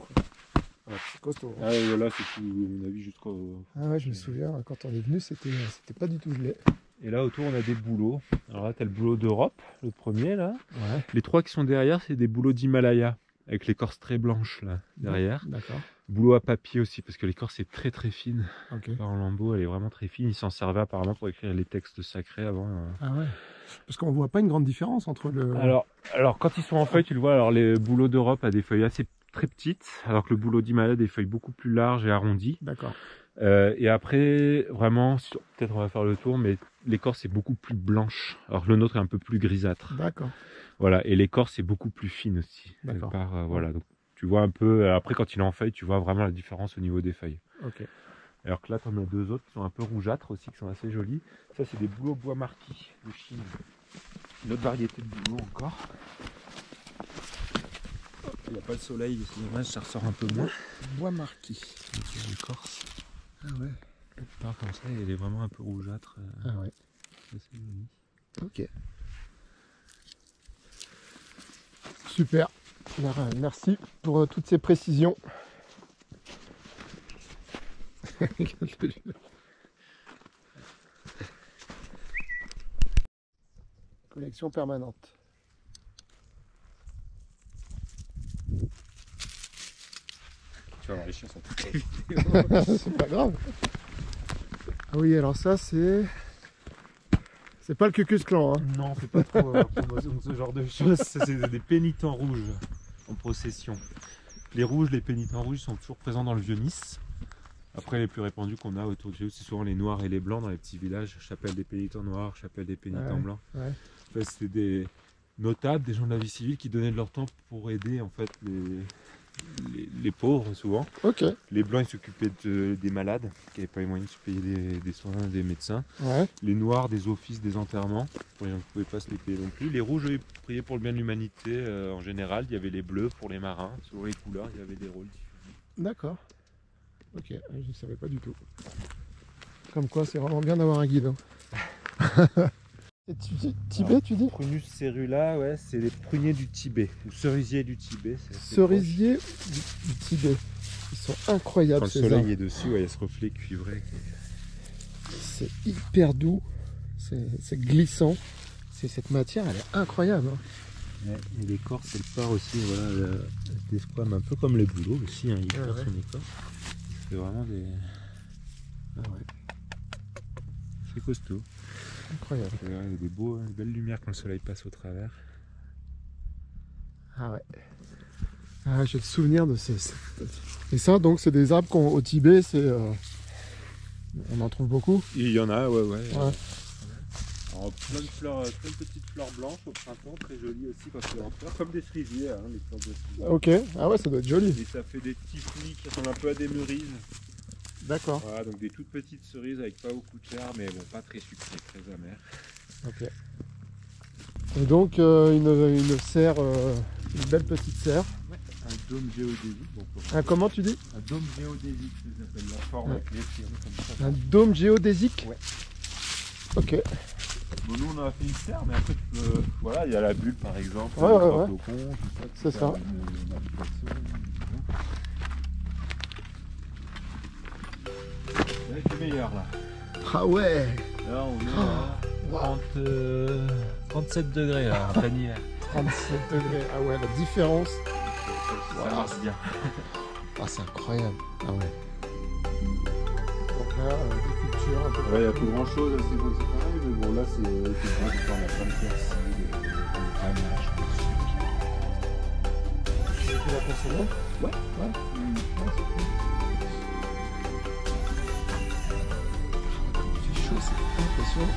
Ouais, c'est costaud. Ah ouais, là, c'est tout, à mon avis, jusqu'au... Ah ouais, je me souviens, quand on est venu, c'était pas du tout gelé. Et là, autour, on a des bouleaux. Alors là, tu as le boulot d'Europe, le premier, là. Ouais. Les trois qui sont derrière, c'est des bouleaux d'Himalaya, avec l'écorce très blanche, là, derrière. D'accord. Boulot à papier aussi, parce que l'écorce est très très fine. Okay. En lambeaux, elle est vraiment très fine. Ils s'en servaient apparemment pour écrire les textes sacrés avant. Ah ouais. Parce qu'on voit pas une grande différence entre le... Alors quand ils sont en feuilles, tu le vois, alors les bouleaux d'Europe a des feuilles assez très petites, alors que le boulot d'Himalaya a des feuilles beaucoup plus larges et arrondies. D'accord. Et après, vraiment, peut-être on va faire le tour, mais l'écorce est beaucoup plus blanche, alors que le nôtre est un peu plus grisâtre. D'accord. Voilà, et l'écorce est beaucoup plus fine aussi. D'accord. Voilà, donc tu vois un peu, après quand il est en feuille, tu vois vraiment la différence au niveau des feuilles. Ok. Alors que là, tu en as deux autres qui sont un peu rougeâtres aussi, qui sont assez jolis. Ça, c'est des bouleaux bois marquis de Chine. Une autre variété de bouleaux encore. Il n'y a pas le soleil, c'est dommage, ça ressort un peu moins. Bois marquis. L'écorce. Ah ouais. Part comme ça, elle est vraiment un peu rougeâtre. Ah ouais. C'est joli. Ok. Super. Merci pour toutes ces précisions. Collection permanente. faire enrichir son toutes les vidéos. C'est pas grave. Ah oui, alors ça c'est... C'est pas le Cucus Clan, hein. Non, on fait pas trop ce genre de choses. C'est des pénitents rouges en procession. Les rouges, les pénitents rouges sont toujours présents dans le Vieux-Nice. Après, les plus répandus qu'on a autour de chez nous, c'est souvent les noirs et les blancs dans les petits villages. Chapelle des pénitents noirs, chapelle des pénitents blancs. Ouais. En fait, c'était des notables, des gens de la vie civile qui donnaient de leur temps pour aider en fait les pauvres souvent. Ok. Les blancs ils s'occupaient des malades qui n'avaient pas les moyens de se payer des soins des médecins. Ouais. Les noirs des offices des enterrements pour les gens qui ne pouvaient pas se les payer non plus. Les rouges ils priaient pour le bien de l'humanité en général. Il y avait les bleus pour les marins. Selon les couleurs il y avait des rôles différents. D'accord. Ok, je ne savais pas du tout. Comme quoi c'est vraiment bien d'avoir un guide. Hein. Et Tibet, tu dis? Prunus cerula, ouais, c'est les pruniers du Tibet, ou cerisiers du Tibet. Cerisiers du Tibet. Ils sont incroyables. Quand le soleil est dessus, ouais, il y a ce reflet cuivré. C'est hyper doux, c'est glissant. Cette matière, elle est incroyable. Hein. Ouais, et l'écorce, elle part aussi, voilà, des squames, un peu comme les bouleaux aussi, hein, il perd son écorce. C'est vraiment des... Ah ouais. C'est costaud. Incroyable. Il y a des belles lumières quand le soleil passe au travers. Ah ouais. Ah, j'ai le souvenir de ces... Et ça, donc, c'est des arbres qu'au Tibet, c'est... On en trouve beaucoup. Et il y en a, ouais. Alors, plein de fleurs, plein de petites fleurs blanches au printemps, très jolies aussi quand c'est en fleurs, comme des cerisiers, hein, les fleurs de cerisier. Ok, ah ouais, ça doit être joli. Et ça fait des petits fruits qui ressemblent un peu à des mûrises. D'accord. Voilà, donc des toutes petites cerises avec pas beaucoup de chair, mais bon, pas très sucrées, très amères. Ok. Et donc, une serre, une belle petite serre. Ouais, un dôme géodésique. Donc, Comment tu dis? un dôme géodésique, ça s'appelle la forme avec les tirés comme ça. Un dôme géodésique? Ouais. Ok. Bon, nous on a fait une serre, mais après tu peux... Voilà, il y a la bulle par exemple, Ouais. C'est ça. C'est meilleur là. Ah ouais. Là on est à 37 degrés là, en plein hiver. 37 degrés. Ah ouais, la différence. Ça marche bien. Ah, c'est incroyable. Ah ouais. Donc là, des cultures un peu. Ouais, il n'y a plus grand chose, c'est pareil, mais bon là c'est bon, on a plein de persil, des fromage. Tu la consommer? Ouais. C'est cool. Il fait chaud, c'est impressionnant.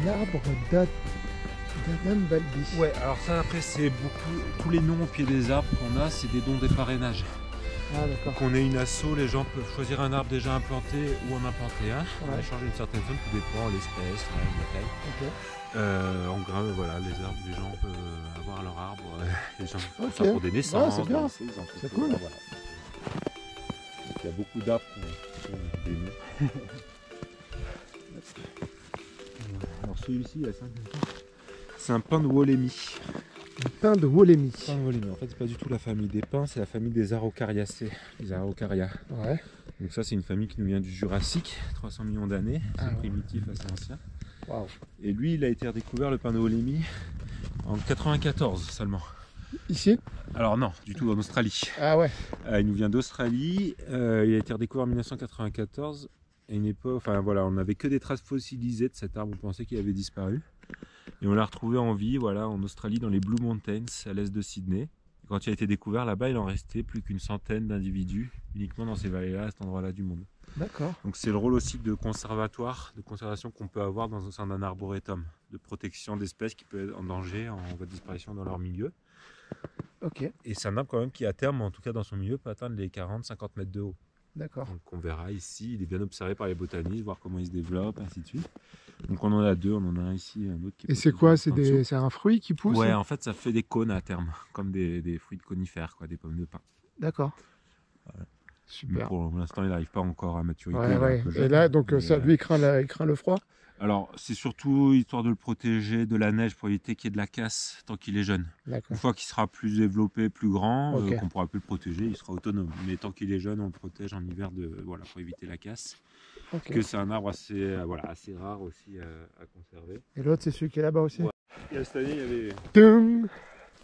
L'arbre d'Adam Balbi. Ouais, alors ça après c'est beaucoup, tous les noms au pied des arbres qu'on a, c'est des dons des parrainages. Ah d'accord. Qu'on ait une asso, les gens peuvent choisir un arbre déjà implanté ou en implanter un. On Ouais. échange une certaine somme, tout dépend l'espèce, la taille. Ok. En gras, voilà, les gens peuvent avoir leur arbre, les gens font Ok. ça pour des naissances, c'est bien. des naissances, ils en font C'est tout, cool. voilà. Donc, il y a beaucoup d'arbres qui ont des noms. Alors celui-ci, il a 5 ans. C'est un pin de Wolémie. Du pain de Wolémie. Pin de Wolémie. En fait, c'est pas du tout la famille des pins, c'est la famille des Araucariacées, les Araucaria. Ouais. Donc ça, c'est une famille qui nous vient du Jurassique, 300 millions d'années. C'est Ah ouais. primitif, assez ancien. Waouh. Et lui, il a été redécouvert, le pin de Wolémie, en 94 seulement. Ici? Alors non, du tout, en Australie. Ah ouais. Il nous vient d'Australie. Il a été redécouvert en 1994. À une époque, enfin voilà, on n'avait que des traces fossilisées de cet arbre, on pensait qu'il avait disparu. Et on l'a retrouvé en vie, voilà, en Australie, dans les Blue Mountains, à l'est de Sydney. Et quand il a été découvert là-bas, il en restait plus qu'une centaine d'individus, uniquement dans ces vallées-là, à cet endroit-là du monde. D'accord. Donc c'est le rôle aussi de conservatoire, de conservation qu'on peut avoir dans un sein d'un arboretum, de protection d'espèces qui peuvent être en danger, en voie de disparition dans leur milieu. Ok. Et c'est un arbre quand même qui, à terme, en tout cas dans son milieu, peut atteindre les 40-50 mètres de haut. D'accord. Donc on verra ici, il est bien observé par les botanistes, voir comment il se développe, ainsi de suite. Donc on en a deux, on en a un ici, un autre qui est... Et c'est quoi? C'est en dessous. c'est un fruit qui pousse? Ouais, en fait ça fait des cônes à terme, comme des fruits de conifères, quoi, des pommes de pin. D'accord. Voilà. Super. Pour l'instant, il n'arrive pas encore à maturité. Ouais. Et là, donc, ça, lui, il craint le froid? Alors, c'est surtout histoire de le protéger de la neige pour éviter qu'il y ait de la casse tant qu'il est jeune. Une fois qu'il sera plus développé, plus grand, qu'on pourra plus le protéger, il sera autonome. Mais tant qu'il est jeune, on le protège en hiver pour éviter la casse. Parce que c'est un arbre assez rare aussi à conserver. Et l'autre, c'est celui qui est là-bas aussi? Ouais. Et cette année, il y avait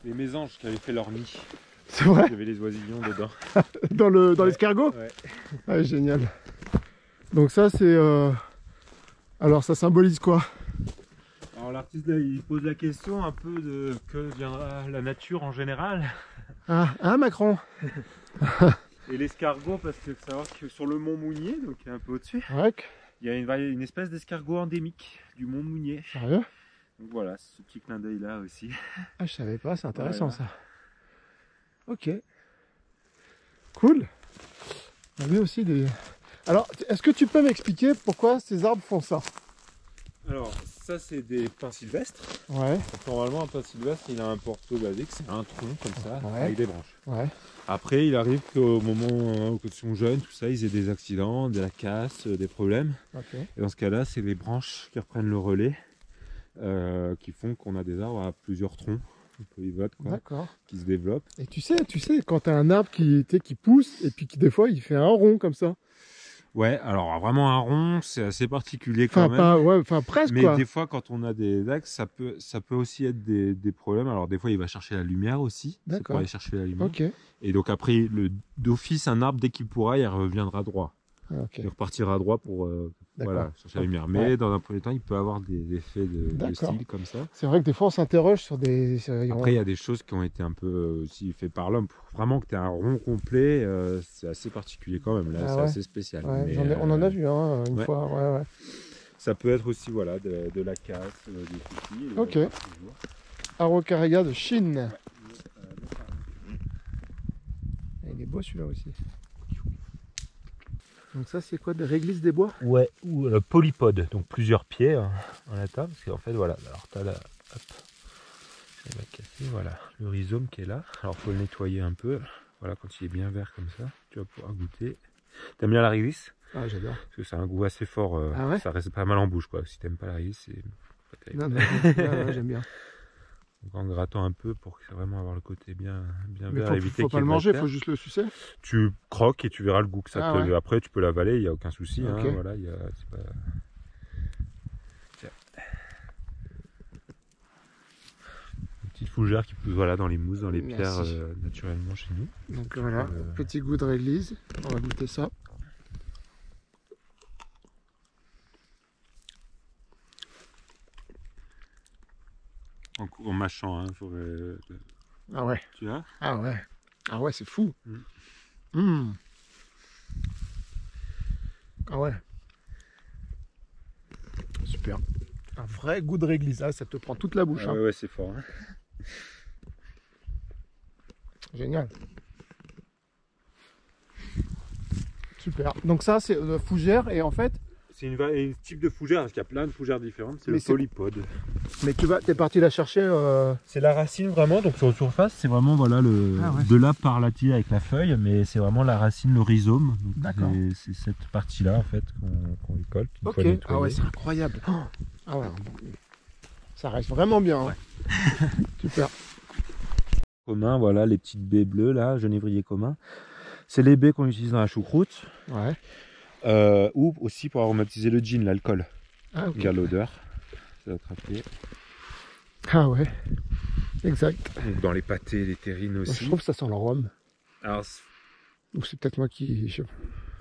les mésanges qui avaient fait leur nid. C'est vrai? Il y avait les oisillons dedans. dans l'escargot? Ouais. Ah, génial. Donc ça, c'est... Alors, ça symbolise quoi? Alors l'artiste, là, il pose la question un peu de que deviendra la nature en général. Ah, hein, Macron? Et l'escargot, parce que faut savoir que sur le mont Mounier, donc un peu au-dessus, ouais. Il y a une espèce d'escargot endémique du mont Mounier. Sérieux? Donc voilà, ce petit clin d'œil là aussi. Ah, je savais pas, c'est intéressant voilà. ça. Ok. Cool. On a vu aussi des... Alors, est-ce que tu peux m'expliquer pourquoi ces arbres font ça? Alors, ça c'est des pins sylvestres. Ouais. Donc, normalement, un pin sylvestre, il a un porto basique, c'est un tronc comme ça, avec des branches. Ouais. Après, il arrive qu'au moment où ils sont jeunes, tout ça, ils aient des accidents, de la casse, des problèmes. Okay. Et dans ce cas-là, c'est les branches qui reprennent le relais, qui font qu'on a des arbres à plusieurs troncs, polyvotes, quoi, qui se développent. Et tu sais, quand tu as un arbre qui pousse, et puis qui des fois, il fait un rond comme ça. Ouais, alors vraiment un rond, c'est assez particulier quand même. Enfin presque. Mais des fois, quand on a des axes, ça peut aussi être des problèmes. Alors des fois, il va chercher la lumière aussi. C'est pour aller chercher la lumière. Okay. Et donc après, d'office, un arbre, dès qu'il pourra, il reviendra droit. Il repartira droit pour chercher la lumière. Mais dans un premier temps, il peut avoir des effets de style comme ça. C'est vrai que des fois, on s'interroge sur des... Après, il y a des choses qui ont été un peu aussi faites par l'homme. Pour vraiment que tu aies un rond complet, c'est assez particulier quand même. Là, c'est assez spécial. Mais, on en a vu une fois. Ça peut être aussi de la casse, des soucis. Ok. Araucaria de Chine. Il est beau celui-là aussi. Donc ça, c'est quoi, des réglisses des bois? Ouais, ou polypode, donc plusieurs pieds en latin, parce qu'en fait, voilà, alors t'as là, hop, il va casser, voilà, le rhizome qui est là, alors faut le nettoyer un peu, voilà, quand il est bien vert comme ça, tu vas pouvoir goûter. T'aimes bien la réglisse? Ah, j'adore. Parce que c'est un goût assez fort, ça reste pas mal en bouche, quoi, si t'aimes pas la réglisse, c'est pas terrible. Non, j'aime bien. Donc en grattant un peu pour vraiment avoir le côté bien vert, faut pas le manger, il faut juste le sucer. Tu croques et tu verras le goût que ça te... Après tu peux l'avaler, il n'y a aucun souci. Okay. Voilà, c'est pas... Tiens. Une petite fougère qui pousse dans les mousses, dans les pierres naturellement chez nous. Donc voilà, petit goût de réglisse, on va goûter ça. En mâchant, hein, Ah ouais. Tu vois? Ah ouais, c'est fou. Ah ouais. Super. Un vrai goût de réglisse, là, ça te prend toute la bouche. Ouais, c'est fort. Hein. Génial. Super. Donc ça, c'est fougère et en fait... C'est un type de fougère, parce qu'il y a plein de fougères différentes, c'est le polypode. Mais t'es parti la chercher C'est la racine vraiment, donc sur la surface, c'est vraiment de là par la tige avec la feuille, mais c'est vraiment la racine, le rhizome. D'accord. C'est cette partie-là en fait qu'on récolte. Ok, ah ouais, c'est incroyable. Ah ouais, ça reste vraiment bien. Hein. Ouais. Super. Commun, voilà, les petites baies bleues là, genévrier commun. C'est les baies qu'on utilise dans la choucroute. Ouais. Ou aussi pour aromatiser le gin, l'alcool. Ah, ok. Il y a l'odeur. Ça va attraper. Ah ouais, exact. Donc dans les pâtés, les terrines aussi. Je trouve que ça sent le rhum. Alors, ou c'est peut-être moi qui...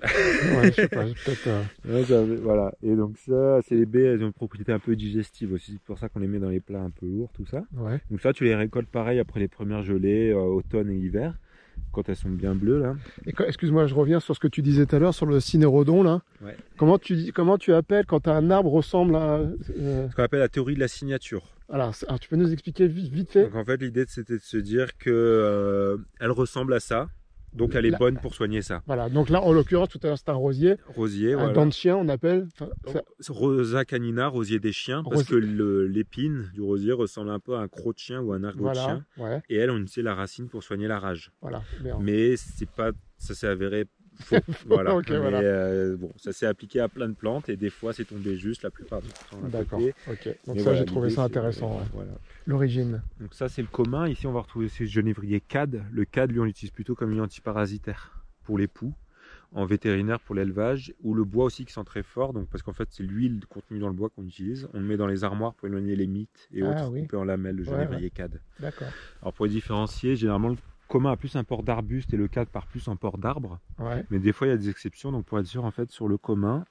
Ouais, je sais pas, peut-être... voilà. Et donc ça, c'est les baies, elles ont une propriété un peu digestive aussi. C'est pour ça qu'on les met dans les plats un peu lourds, tout ça. Ouais. Donc ça, tu les récoltes pareil après les premières gelées, automne et hiver. Quand elles sont bien bleues là. Excuse-moi, je reviens sur ce que tu disais tout à l'heure sur le cynérodon là. Ouais. Comment tu appelles quand un arbre ressemble à... Ce qu'on appelle la théorie de la signature. Alors tu peux nous expliquer vite fait? Donc en fait l'idée c'était de se dire que elle ressemble à ça. Donc elle est bonne pour soigner ça. Voilà, donc là en l'occurrence tout à l'heure c'était un rosier. Rosier, un dent de chien on appelle. Rosa canina, rosier des chiens, parce que l'épine du rosier ressemble un peu à un croc de chien ou un argot de chien. Ouais. Et elle, on utilise la racine pour soigner la rage. Voilà. Mais c'est pas, ça s'est avéré Faux. Voilà. Ok, Mais, voilà. bon, ça s'est appliqué à plein de plantes et des fois c'est tombé juste la plupart du temps. D'accord. Ok. Donc mais ça, voilà, j'ai trouvé l'idée, ça c'est- intéressant. Ouais. Voilà. L'origine. Donc ça c'est le commun. Ici on va retrouver ce genévrier CAD. Le CAD, lui, on l'utilise plutôt comme une antiparasitaire pour les poux, en vétérinaire pour l'élevage, ou le bois aussi qui sent très fort. Donc parce qu'en fait c'est l'huile contenue dans le bois qu'on utilise. On le met dans les armoires pour éloigner les mites et autres Oui. coupés en lamelles, le Ouais, genévrier CAD. D'accord. Alors pour les différencier, généralement le commun a plus un port d'arbuste et le CAD part plus en port d'arbre. Ouais. Mais des fois il y a des exceptions. Donc pour être sûr, en fait sur le commun,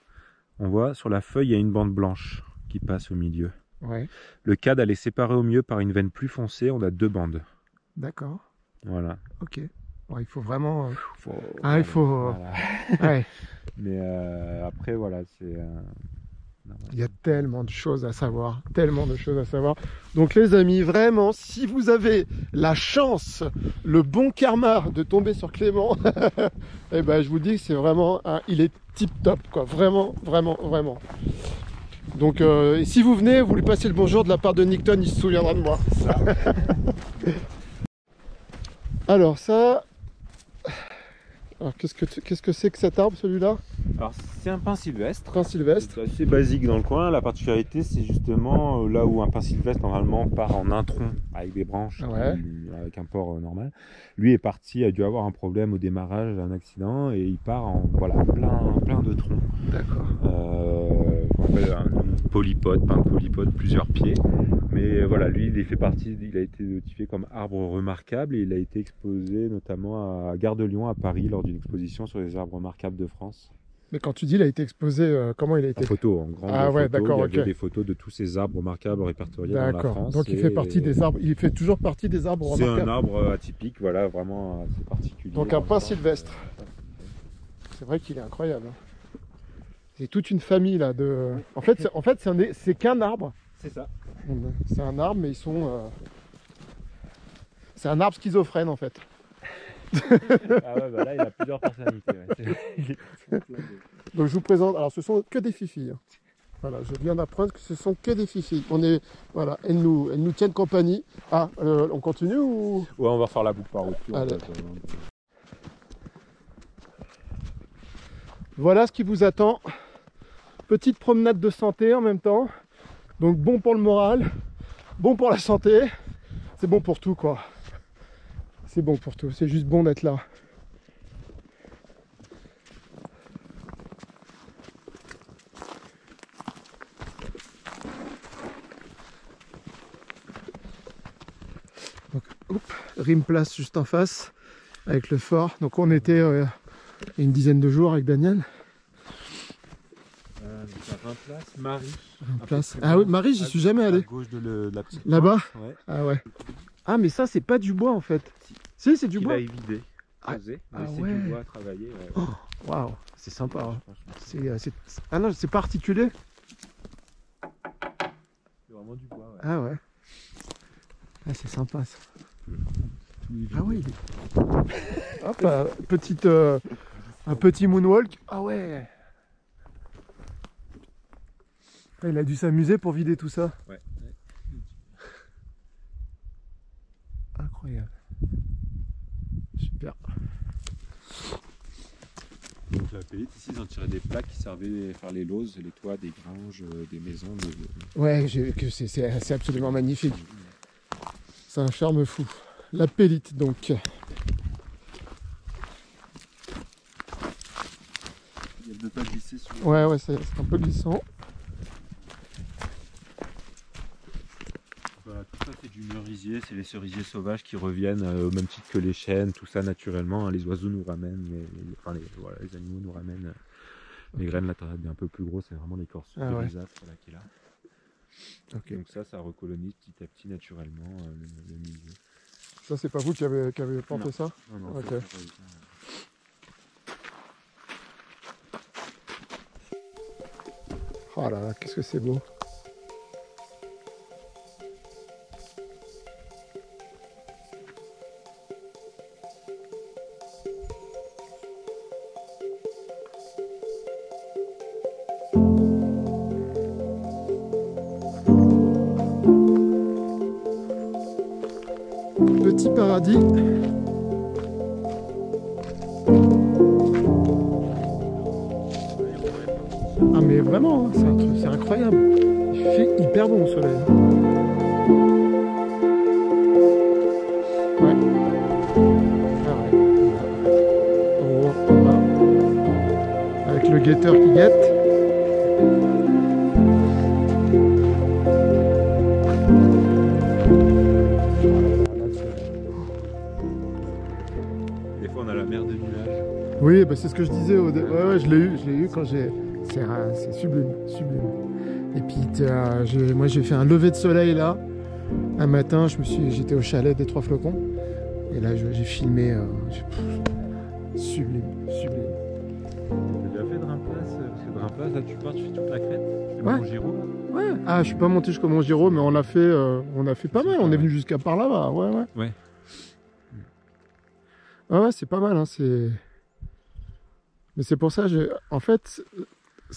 on voit sur la feuille il y a une bande blanche qui passe au milieu. Ouais. Le CAD, elle est séparée au milieu par une veine plus foncée, on a 2 bandes. D'accord. Voilà. Ok. Bon, il faut vraiment. Il il faut. Voilà. Ouais. Mais après, voilà, c'est. Il y a tellement de choses à savoir, tellement de choses à savoir. Donc les amis, vraiment, si vous avez la chance, le bon karma de tomber sur Clément, eh ben je vous dis que c'est vraiment, il est tip top, quoi. Vraiment, vraiment, vraiment. Donc et si vous venez, vous lui passez le bonjour de la part de Nickton, il se souviendra de moi. Alors ça, alors qu'est-ce que c'est que cet arbre, celui-là? Alors, c'est un pin sylvestre. Pin sylvestre. C'est assez basique dans le coin. La particularité, c'est justement là où un pin sylvestre normalement part en un tronc avec des branches, Ouais. avec un port normal. Lui est parti, a dû avoir un problème au démarrage, un accident, et il part en voilà plein de troncs. D'accord. On appelle un polypode, pin de polypode, plusieurs pieds. Mais voilà, lui, il a été notifié comme arbre remarquable et il a été exposé notamment à Gare de Lyon à Paris lors d'une exposition sur les arbres remarquables de France. Mais quand tu dis il a été exposé, comment il a été? En photo, en grande Ah ouais, photo, d'accord, il y avait ok. des photos de tous ces arbres remarquables répertoriés dans la D'accord. France. Donc il fait partie des arbres, il fait toujours partie des arbres C'est remarquables. un arbre atypique, voilà, vraiment assez particulier. Donc un pin sylvestre. C'est vrai qu'il est incroyable. C'est toute une famille là de. En fait, c'est qu'un arbre. C'est ça. C'est un arbre, mais ils sont. C'est un arbre schizophrène en fait. Ah ouais, bah là il a plusieurs personnalités. Ouais. Donc je vous présente. Alors ce sont que des fifilles. Hein. Voilà, je viens d'apprendre que ce sont que des fifilles. Voilà, elles nous tiennent compagnie. Ah, on continue ou? Ouais, on va faire la boucle par au-dessus. Allez. Voilà ce qui vous attend. Petite promenade de santé en même temps. Donc bon pour le moral, bon pour la santé. C'est bon pour tout quoi. C'est bon pour tout, c'est juste bon d'être là. Donc, Rime Place juste en face avec le fort. Donc on était il y a une dizaine de jours avec Daniel. Place, Marie. Place. Ah oui, Marie, j'y suis jamais allé. À gauche de la petite. Là-bas? Ouais. Ah ouais. Ah mais ça c'est pas du bois en fait. Si c'est du bois. Il a évidé. C'est ouais. du bois à travailler. Ouais. Oh, waouh, c'est sympa. Hein. Franchement. Ah non, c'est pas articulé. C'est vraiment du bois. Ouais. Ah ouais. Ah c'est sympa ça. Ah oui. Hop, un petit moonwalk. Ah ouais. Il a dû s'amuser pour vider tout ça. Ouais. Incroyable. Super. Donc la pellite, ici, ils en tiraient des plaques qui servaient à faire les lauses, les toits des granges, des maisons. Ouais, c'est absolument magnifique. C'est un charme fou. La pellite donc. Il y a de pas glisser sur. Ouais, c'est un peu glissant. Voilà, tout ça c'est du merisier, c'est les cerisiers sauvages qui reviennent au même titre que les chênes, tout ça naturellement. Hein, les oiseaux nous ramènent, les animaux nous ramènent les graines. Là, t'as un peu plus gros, c'est vraiment l'écorce grisâtre là qui est là. Okay. Donc ça recolonise petit à petit naturellement le milieu. Ça c'est pas vous qui avez planté ça? Non, ok. Oh là là, qu'est-ce que c'est beau. Petit paradis. Ah mais vraiment, hein, c'est incroyable. Il fait hyper bon au soleil. Ouais. Ah ouais. Oh, voilà. Avec le guetteur qui guette. Des fois, on a la mer de nuages. Oui, bah c'est ce que je disais. Ouais, je l'ai eu quand j'ai. C'est sublime, sublime. Et puis moi j'ai fait un lever de soleil là. Un matin, j'étais au chalet des Trois Flocons. Et là j'ai filmé. Sublime, sublime. T'as déjà fait Drimplace? Parce que Drimplace, là tu pars, tu fais toute la crête. Tu fais Ouais. Montgiraud. Ouais. Ah, je suis pas monté jusqu'au Montgiraud, mais on a fait pas mal. On est venu jusqu'à par là-bas. Ouais, ouais. Ouais. Ouais, c'est pas mal. Hein, Mais c'est pour ça, en fait,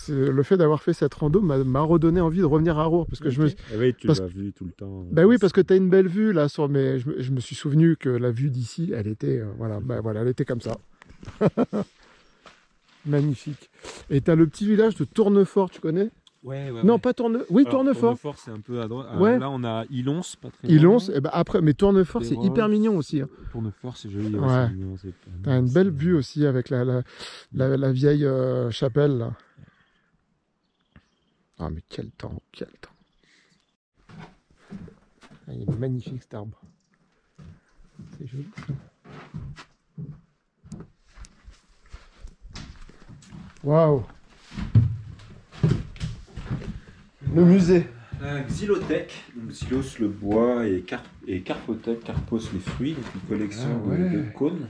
le fait d'avoir fait cette rando m'a redonné envie de revenir à Roure. Parce que Oui, tu parce... l'as vu tout le temps. Bah oui, parce que tu as une belle vue là sur mes. Je me suis souvenu que la vue d'ici, elle était. Voilà, elle était comme ça. Magnifique. Et tu as le petit village de Tournefort, tu connais? Ouais. Non, pas Tournefort. Oui, Tournefort. Tournefort, c'est un peu à droite. Ouais. Là, on a Ilons, pas très Ilons, loin. et ben après, mais Tournefort, c'est hyper mignon aussi. Hein. Tournefort, c'est joli. Ouais. Tu as une belle vue aussi avec la vieille chapelle là. Ah, mais quel temps, quel temps. Ah, il est magnifique cet arbre. C'est joli. Waouh. Le musée. Xylothèque, donc Xylos le bois et Carpothèque, Carpos les fruits, donc une collection de cônes.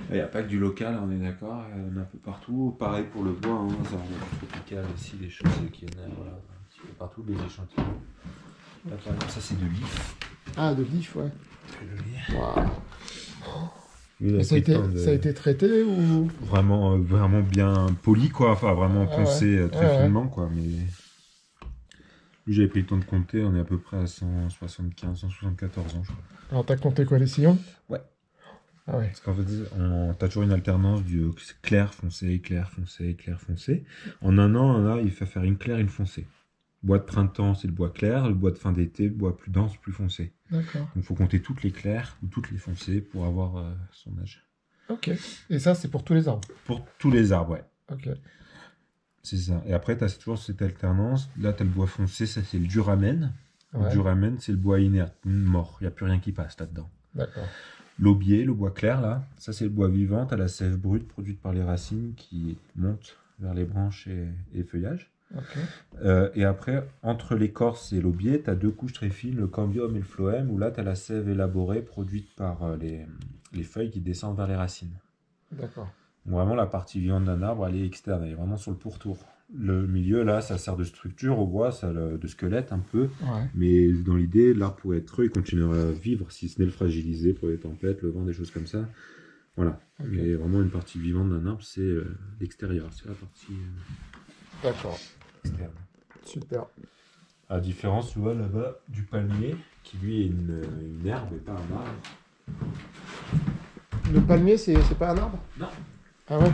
Il n'y a pas que du local, on est d'accord, on a un peu partout. Pareil pour le bois, hein, ça, on a du tropical aussi, des choses qui est voilà, un petit peu partout, des échantillons. Là, par exemple, ça c'est de l'if. Ah, de l'if, ouais. Très joli. Waouh. Oui, ça a été traité ou vraiment bien poli, quoi, enfin vraiment poncé très finement, quoi, mais lui j'avais pris le temps de compter, on est à peu près à 174 ans, je crois. Alors t'as compté quoi, les sillons? Ouais. Ah ouais. Parce qu'en fait, t'as toujours une alternance du clair foncé, clair foncé, clair foncé. En un an, là, il faut faire une claire, une foncée. Bois de printemps, c'est le bois clair. Le bois de fin d'été, le bois plus dense, plus foncé. D'accord. Donc il faut compter toutes les claires ou toutes les foncées pour avoir son âge. Ok. Et ça, c'est pour tous les arbres? Pour tous les arbres, ouais. Ok. C'est ça. Et après, tu as toujours cette alternance. Là, tu as le bois foncé, ça c'est le duramen. Ouais. Le duramen, c'est le bois inerte, mort. Il n'y a plus rien qui passe là-dedans. D'accord. L'aubier, le bois clair, là, ça c'est le bois vivant. Tu as la sève brute produite par les racines qui monte vers les branches et les feuillages. Okay. Et après, entre l'écorce et l'aubier, tu as deux couches très fines, le cambium et le phloème, où là, tu as la sève élaborée produite par les feuilles qui descendent vers les racines. D'accord. Donc, vraiment, la partie vivante d'un arbre, elle est externe, elle est vraiment sur le pourtour. Le milieu, là, ça sert de structure au bois, de squelette un peu. Ouais. Mais dans l'idée, l'arbre pourrait être creux, il continuerait à vivre, si ce n'est le fragiliser pour les tempêtes, le vent, des choses comme ça. Voilà. Okay. Mais vraiment, une partie vivante d'un arbre, c'est l'extérieur, c'est la partie D'accord. externe. Super. À la différence, tu vois, là-bas, du palmier, qui lui est une herbe et pas un arbre. Le palmier, c'est pas un arbre? Non. Ah ouais?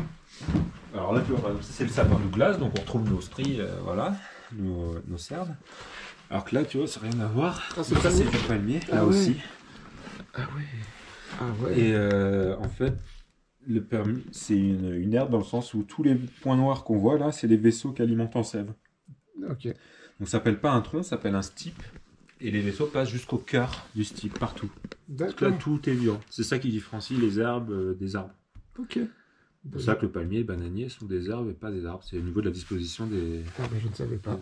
Alors là, tu vois, c'est le sapin Douglas, donc on retrouve nos stries, voilà, nos cernes. Alors que là, tu vois, ça n'a rien à voir. Ah, c'est du palmier, là aussi. Ah ouais. Ah ouais. Et en fait, le palmier, c'est une herbe dans le sens où tous les points noirs qu'on voit là, c'est les vaisseaux qui alimentent en sève. Ok. Donc ça s'appelle pas un tronc, ça s'appelle un stipe. Et les vaisseaux passent jusqu'au cœur du stipe, partout. Parce que là, tout est vivant. C'est ça qui différencie les herbes des arbres. Ok. C'est pour ça que le palmier et le bananier sont des herbes et pas des arbres. C'est au niveau de la disposition des... Ah ben je ne savais pas.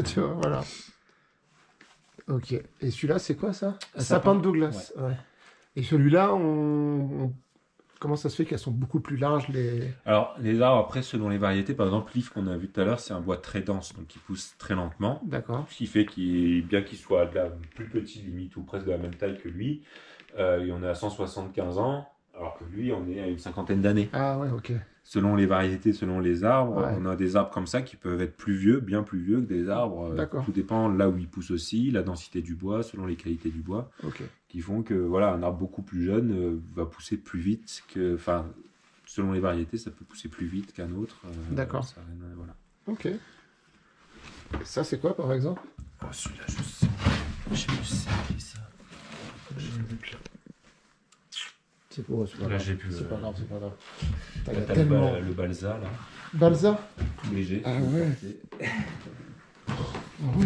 Tu vois, voilà. Ok. Et celui-là, c'est quoi ça? Un sapin de Douglas. Ouais. Et celui-là, comment ça se fait qu'elles sont beaucoup plus larges les... Alors, les arbres, après, selon les variétés, par exemple, l'if qu'on a vu tout à l'heure, c'est un bois très dense, donc qui pousse très lentement. D'accord. Ce qui fait bien qu'il soit de la plus petit, limite, ou presque de la même taille que lui, et on est à 175 ans, alors que lui, on est à une cinquantaine d'années. Ah ouais, ok. Selon les variétés, selon les arbres, on a des arbres comme ça qui peuvent être plus vieux, bien plus vieux que des arbres. D'accord. Tout dépend là où ils poussent aussi, la densité du bois, selon les qualités du bois, qui font que voilà, un arbre beaucoup plus jeune va pousser plus vite que, enfin, selon les variétés, ça peut pousser plus vite qu'un autre. D'accord. Voilà. Ok. Et ça, c'est quoi par exemple? Oh, celui-là, je sais pas. J'ai vu ça. C'est pour c'est pas Là, grave. j'ai plus. C'est pas grave, c'est pas grave. Là, Il y a t'as tellement... le balsa, là. Balsa? Tout léger. Ah ouais. Ah ouais.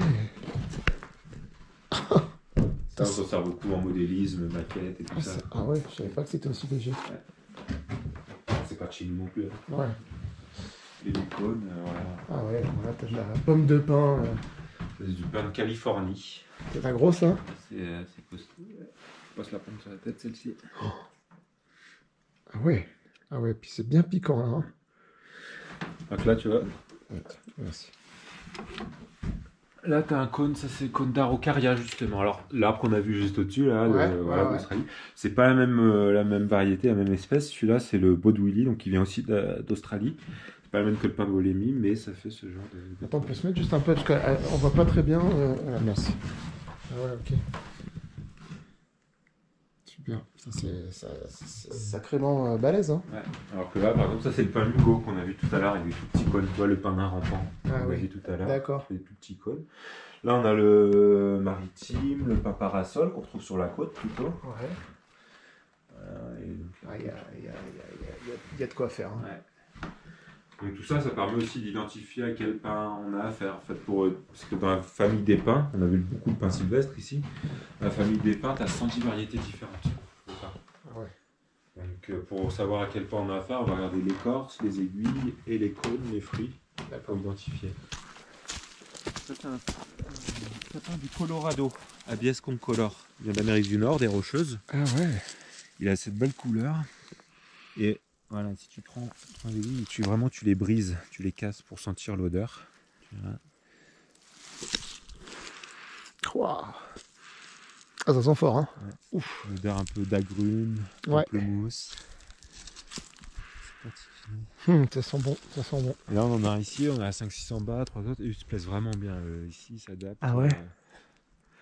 Ça, on s'en sert beaucoup en modélisme, maquette et tout ça. Ah ouais, je savais pas que c'était aussi léger. Ouais. C'est pas de chez nous non plus. Hein. Ouais. Les icônes, voilà. Ah ouais, voilà, t'as de la pomme de pain. C'est du pain de Californie. C'est la grosse, hein? C'est costaud. Je passe la pomme sur la tête, celle-ci. Ah ouais. Ah ouais, puis c'est bien piquant, là. Hein. Donc là, tu vois. Ouais, merci. Là, tu as un cône, ça c'est cône d'Araucaria justement. Alors, l'arbre qu'on a vu juste au-dessus, là, voilà, d'Australie, c'est pas la même variété, la même espèce. Celui-là, c'est le Bodwilly, donc il vient aussi d'Australie. C'est pas le même que le Pimbolémie, mais ça fait ce genre de... Attends, on peut se mettre juste un peu, parce qu'on voit pas très bien. Voilà, merci. Ah ouais, ok. Super. Ça, c'est sacrément balèze, hein? Ouais. Alors que là, par exemple, ça c'est le pain Lugo qu'on a vu tout à l'heure, avec des tout petits cônes. Tu vois, le pain nain rampant qu'on a vu tout à l'heure. D'accord. Des plus petits cônes. Là, on a le maritime, le pain parasol qu'on retrouve sur la côte plutôt. Ouais. Il y a de quoi faire. Hein. Ouais. Donc tout ça, ça permet aussi d'identifier à quel pain on a affaire. En fait, parce que dans la famille des pins, on a vu beaucoup de pins sylvestres ici. Dans la famille des pins, tu as 110 variétés différentes. Ah ouais. Donc pour savoir à quel pain on a affaire, on va regarder l'écorce, les aiguilles et les cônes, les fruits, pour identifier. C'est un sapin du Colorado, Abies concolor. Il vient d'Amérique du Nord, des Rocheuses. Ah ouais. Il a cette belle couleur. Et voilà, si tu prends les aiguilles, tu les brises, tu les casses pour sentir l'odeur. Wow. Ah, ça sent fort, hein. Ouais. Ouf. L'odeur un peu d'agrumes, ouais. pamplemousse. Ça sent bon, ça sent bon. Et là, on en a ici, on a 500-600 bas, 3 autres, et ils se plaisent vraiment bien. Ici, ils s'adaptent. Ah ouais.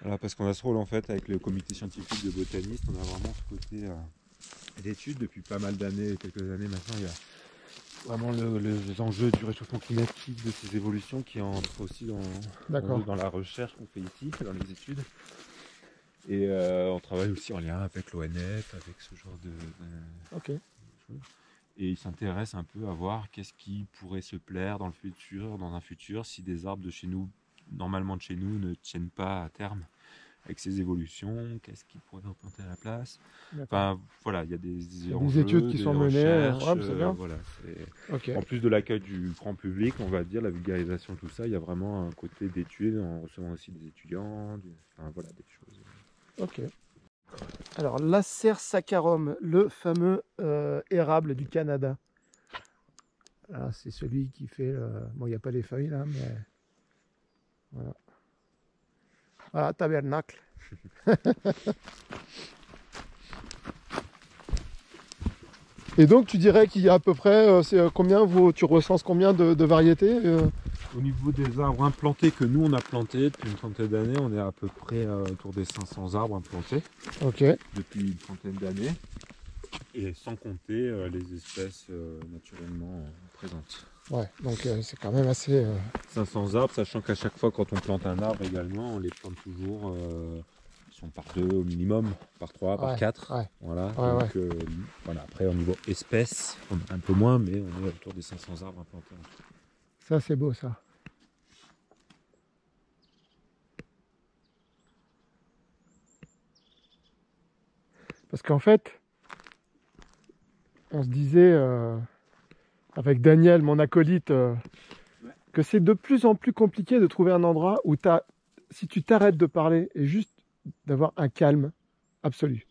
Voilà, parce qu'on a ce rôle en fait avec le comité scientifique de botanistes, on a vraiment ce côté d'études depuis pas mal d'années, quelques années maintenant. Il y a vraiment les enjeux du réchauffement climatique, de ces évolutions qui entrent aussi dans la recherche qu'on fait ici, dans les études. Et on travaille aussi en lien avec l'ONF, avec ce genre de choses. Et ils s'intéressent un peu à voir qu'est-ce qui pourrait se plaire dans un futur, si des arbres de chez nous, normalement de chez nous, ne tiennent pas à terme avec ces évolutions, qu'est-ce qui pourrait replanter à la place. Enfin voilà, il y a des études qui sont menées, c'est bien. Voilà, en plus de l'accueil du grand public, on va dire, la vulgarisation, tout ça, il y a vraiment un côté d'études, en recevant aussi des étudiants, voilà, des choses. Ok. Alors, l'Acer saccharum, le fameux érable du Canada. C'est celui qui fait... Bon, il n'y a pas les feuilles là, mais... Voilà. Voilà, tabernacle. Et donc, tu dirais qu'il y a à peu près... tu recenses combien de variétés Au niveau des arbres implantés que nous on a plantés depuis une trentaine d'années, on est à peu près autour des 500 arbres implantés depuis une trentaine d'années, et sans compter les espèces naturellement présentes. Ouais, donc c'est quand même assez... 500 arbres, sachant qu'à chaque fois quand on plante un arbre également, on les plante toujours, ils sont par 2 au minimum, par 3, par 4. Ouais. Voilà. Donc, voilà. Après au niveau espèces, on a un peu moins, mais on est autour des 500 arbres implantés. Ça c'est beau ça. Parce qu'en fait, on se disait avec Daniel, mon acolyte, que c'est de plus en plus compliqué de trouver un endroit où si tu t'arrêtes de parler et juste d'avoir un calme absolu.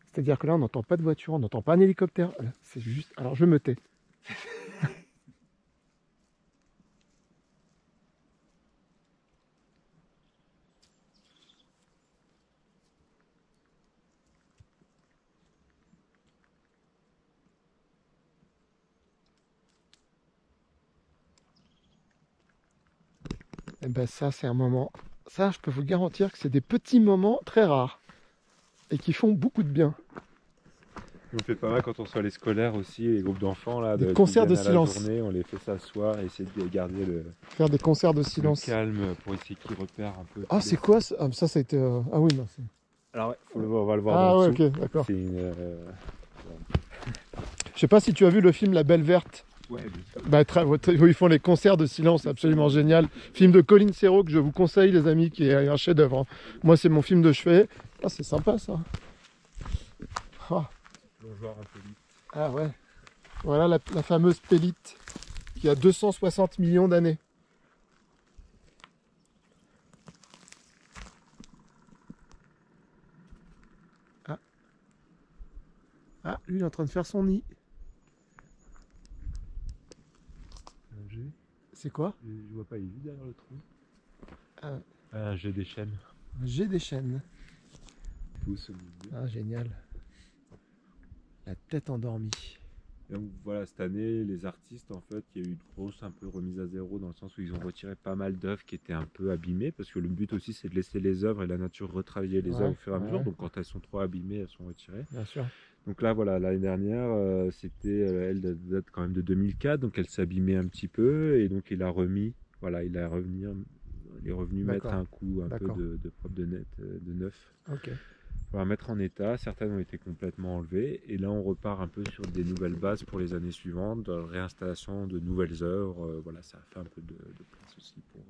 C'est-à-dire que là, on n'entend pas de voiture, on n'entend pas un hélicoptère. C'est juste... Alors, je me tais. Et ben ça, c'est un moment... Ça, je peux vous garantir que c'est des petits moments très rares et qui font beaucoup de bien. On fait pas mal quand on soit les scolaires aussi, les groupes d'enfants là. Des concerts de silence. Journée, on les fait s'asseoir et essayer de garder Faire des concerts de le silence. calme pour essayer qu'ils repèrent un peu. Ah, c'est quoi ça? Ah, ça a été. Ah oui, non. Alors ouais, on va le voir. Ah en ouais, dessous. ok, d'accord. C'est une. Je sais pas si tu as vu le film La Belle Verte. Ouais, bien sûr. Bah, où ils font les concerts de silence, absolument génial. Film de Colin Serrault que je vous conseille, les amis, qui est un chef-d'œuvre. Hein. Moi, c'est mon film de chevet. Ah, c'est sympa ça. Ah. Plongeoir un peu vite. Ah ouais. Voilà la fameuse pélite qui a 260 millions d'années. Ah. Ah, lui il est en train de faire son nid. Un jet. C'est quoi? Je vois pas, il est juste derrière le trou. Ah. Un jet des chaînes. Un jet des chaînes. Pousse au milieu. Ah, génial. La tête endormie. Et donc voilà, cette année, les artistes, en fait, il y a eu une grosse un peu remise à zéro dans le sens où ils ont retiré pas mal d'œuvres qui étaient un peu abîmées, parce que le but aussi c'est de laisser les œuvres et la nature retravailler les œuvres au fur et à mesure. Donc quand elles sont trop abîmées, elles sont retirées. Bien sûr. Donc là, voilà, l'année dernière, c'était, elle date quand même de 2004, donc elle s'est abîmée un petit peu, et donc il a remis, voilà, il est revenu mettre un coup un peu de propre de neuf. Ok. On va mettre en état, certaines ont été complètement enlevées, et là on repart un peu sur des nouvelles bases pour les années suivantes, de réinstallation de nouvelles œuvres, voilà, ça fait un peu de place aussi pour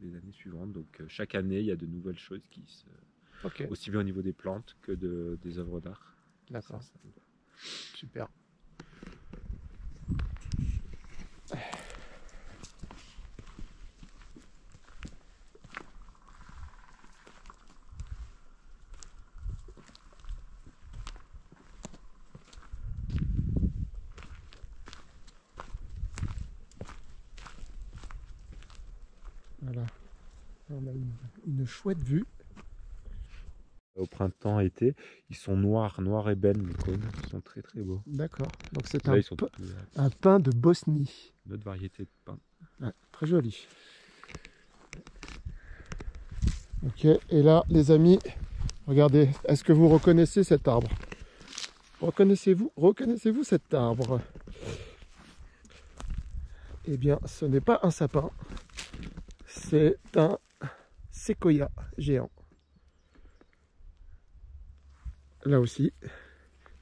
les années suivantes. Donc chaque année il y a de nouvelles choses qui se... aussi bien au niveau des plantes que des œuvres d'art. D'accord. Super. Voilà. On a une chouette vue. Au printemps, été, ils sont noirs ébène, les cônes, ils sont très très beaux. D'accord. Donc c'est un pin de Bosnie. Une autre variété de pin. Ouais, très joli. Ok, et là les amis, regardez, est-ce que vous reconnaissez cet arbre? Reconnaissez-vous cet arbre? Eh bien, ce n'est pas un sapin, c'est un séquoia géant. Là aussi,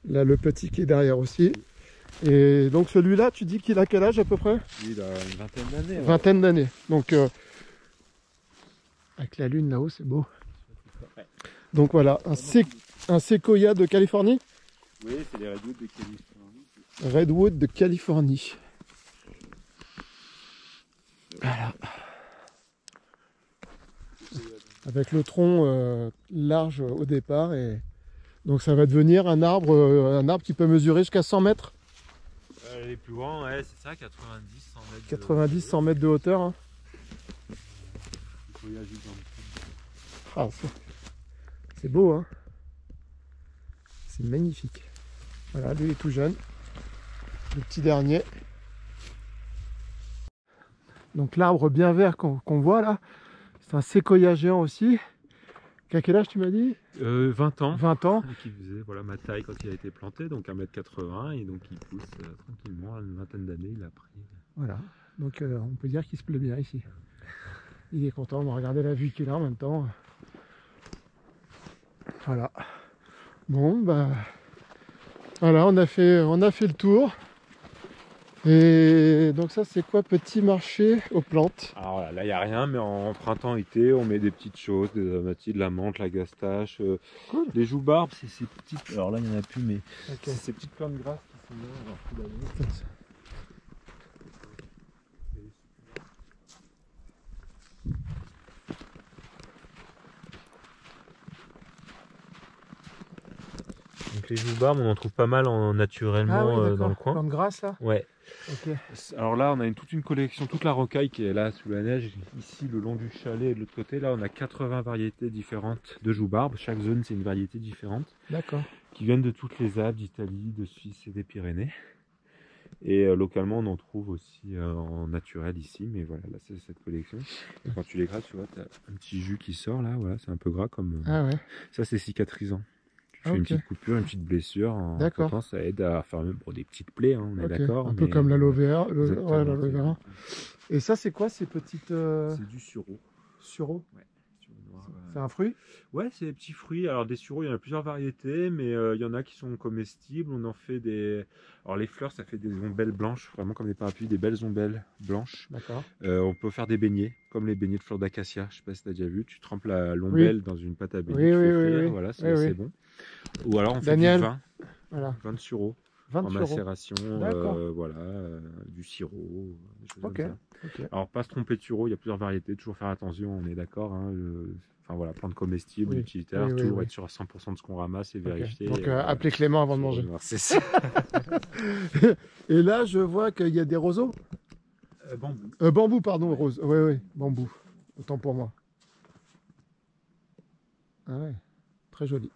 là le petit qui est derrière aussi. Et donc celui-là, tu dis qu'il a quel âge à peu près? Il a une vingtaine d'années. Ouais. Vingtaine d'années. Donc avec la lune là-haut, c'est beau. Ouais. Donc voilà, un séquoia de Californie? Oui, c'est les Redwood de Californie. Redwood de Californie. Voilà. Avec le tronc large au départ, et donc ça va devenir un arbre qui peut mesurer jusqu'à 100 mètres. Les plus grands, ouais, c'est ça, 90, 100 mètres. 90, 100 mètres de hauteur. Hein. Ah, c'est beau, hein. C'est magnifique. Voilà, lui est tout jeune. Le petit dernier. Donc l'arbre bien vert qu'on voit là, c'est un séquoia géant aussi. Qu'à quel âge tu m'as dit? 20 ans. 20 ans. Et qui faisait voilà, ma taille quand il a été planté, donc 1m80, et donc il pousse tranquillement, à une vingtaine d'années, il a pris. Voilà, donc on peut dire qu'il se plaît bien ici. Il est content de regarder la vue qu'il a en même temps. Voilà. Bon, bah voilà, on a fait le tour. Et donc ça c'est quoi? Petit marché aux plantes. Alors là il n'y a rien, mais en printemps-été on met des petites choses, des amatides, de la menthe, la gastache, cool. Les joues-barbes, c'est ces petites... Alors là il n'y en a plus, mais c'est ces petites plantes grasses qui sont là tout l'année. Donc les joues-barbes, on en trouve pas mal naturellement dans le coin. Plantes grasses là? Ouais. Okay. Alors là, on a toute une collection, toute la rocaille qui est là sous la neige, ici le long du chalet, et de l'autre côté, là on a 80 variétés différentes de joues-barbes. Chaque zone c'est une variété différente. D'accord. Qui viennent de toutes les Alpes, d'Italie, de Suisse et des Pyrénées. Et localement on en trouve aussi en naturel ici, mais voilà, là c'est cette collection. Et quand tu les grattes, tu vois, tu as un petit jus qui sort là, voilà, c'est un peu gras comme... Ah ouais. Ça c'est cicatrisant. Tu fais une petite coupure, une petite blessure. D'accord. Ça aide à faire même des petites plaies, hein, on est d'accord. Un peu comme l'aloe vera. Ouais, l'aloe vera. Et ça, c'est quoi ces petites... C'est du sureau. Sureau? Ouais. C'est un fruit? Ouais, c'est des petits fruits. Alors des sureaux, il y en a plusieurs variétés, mais il y en a qui sont comestibles. On en fait des... Alors les fleurs, ça fait des ombelles blanches, vraiment comme des parapluies, des belles ombelles blanches. D'accord. On peut faire des beignets, comme les beignets de fleurs d'acacia. Je sais pas si tu as déjà vu. Tu trempes l'ombelle dans une pâte à beignets, tu fais frire, voilà, c'est assez bon. Ou alors on fait du vin, vin de sureau. En macération, voilà, du sirop, des choses comme ça. Alors pas se tromper de sureau, il y a plusieurs variétés, toujours faire attention, on est d'accord. Hein, enfin voilà, plantes comestibles, utilitaires, toujours être sûr à 100% de ce qu'on ramasse et vérifier. Donc appelez Clément avant de manger. C'est ça. Et là je vois qu'il y a des roseaux. Bambou. Bambou, pardon, rose. Oui, bambou. Autant pour moi. Ah ouais, très joli.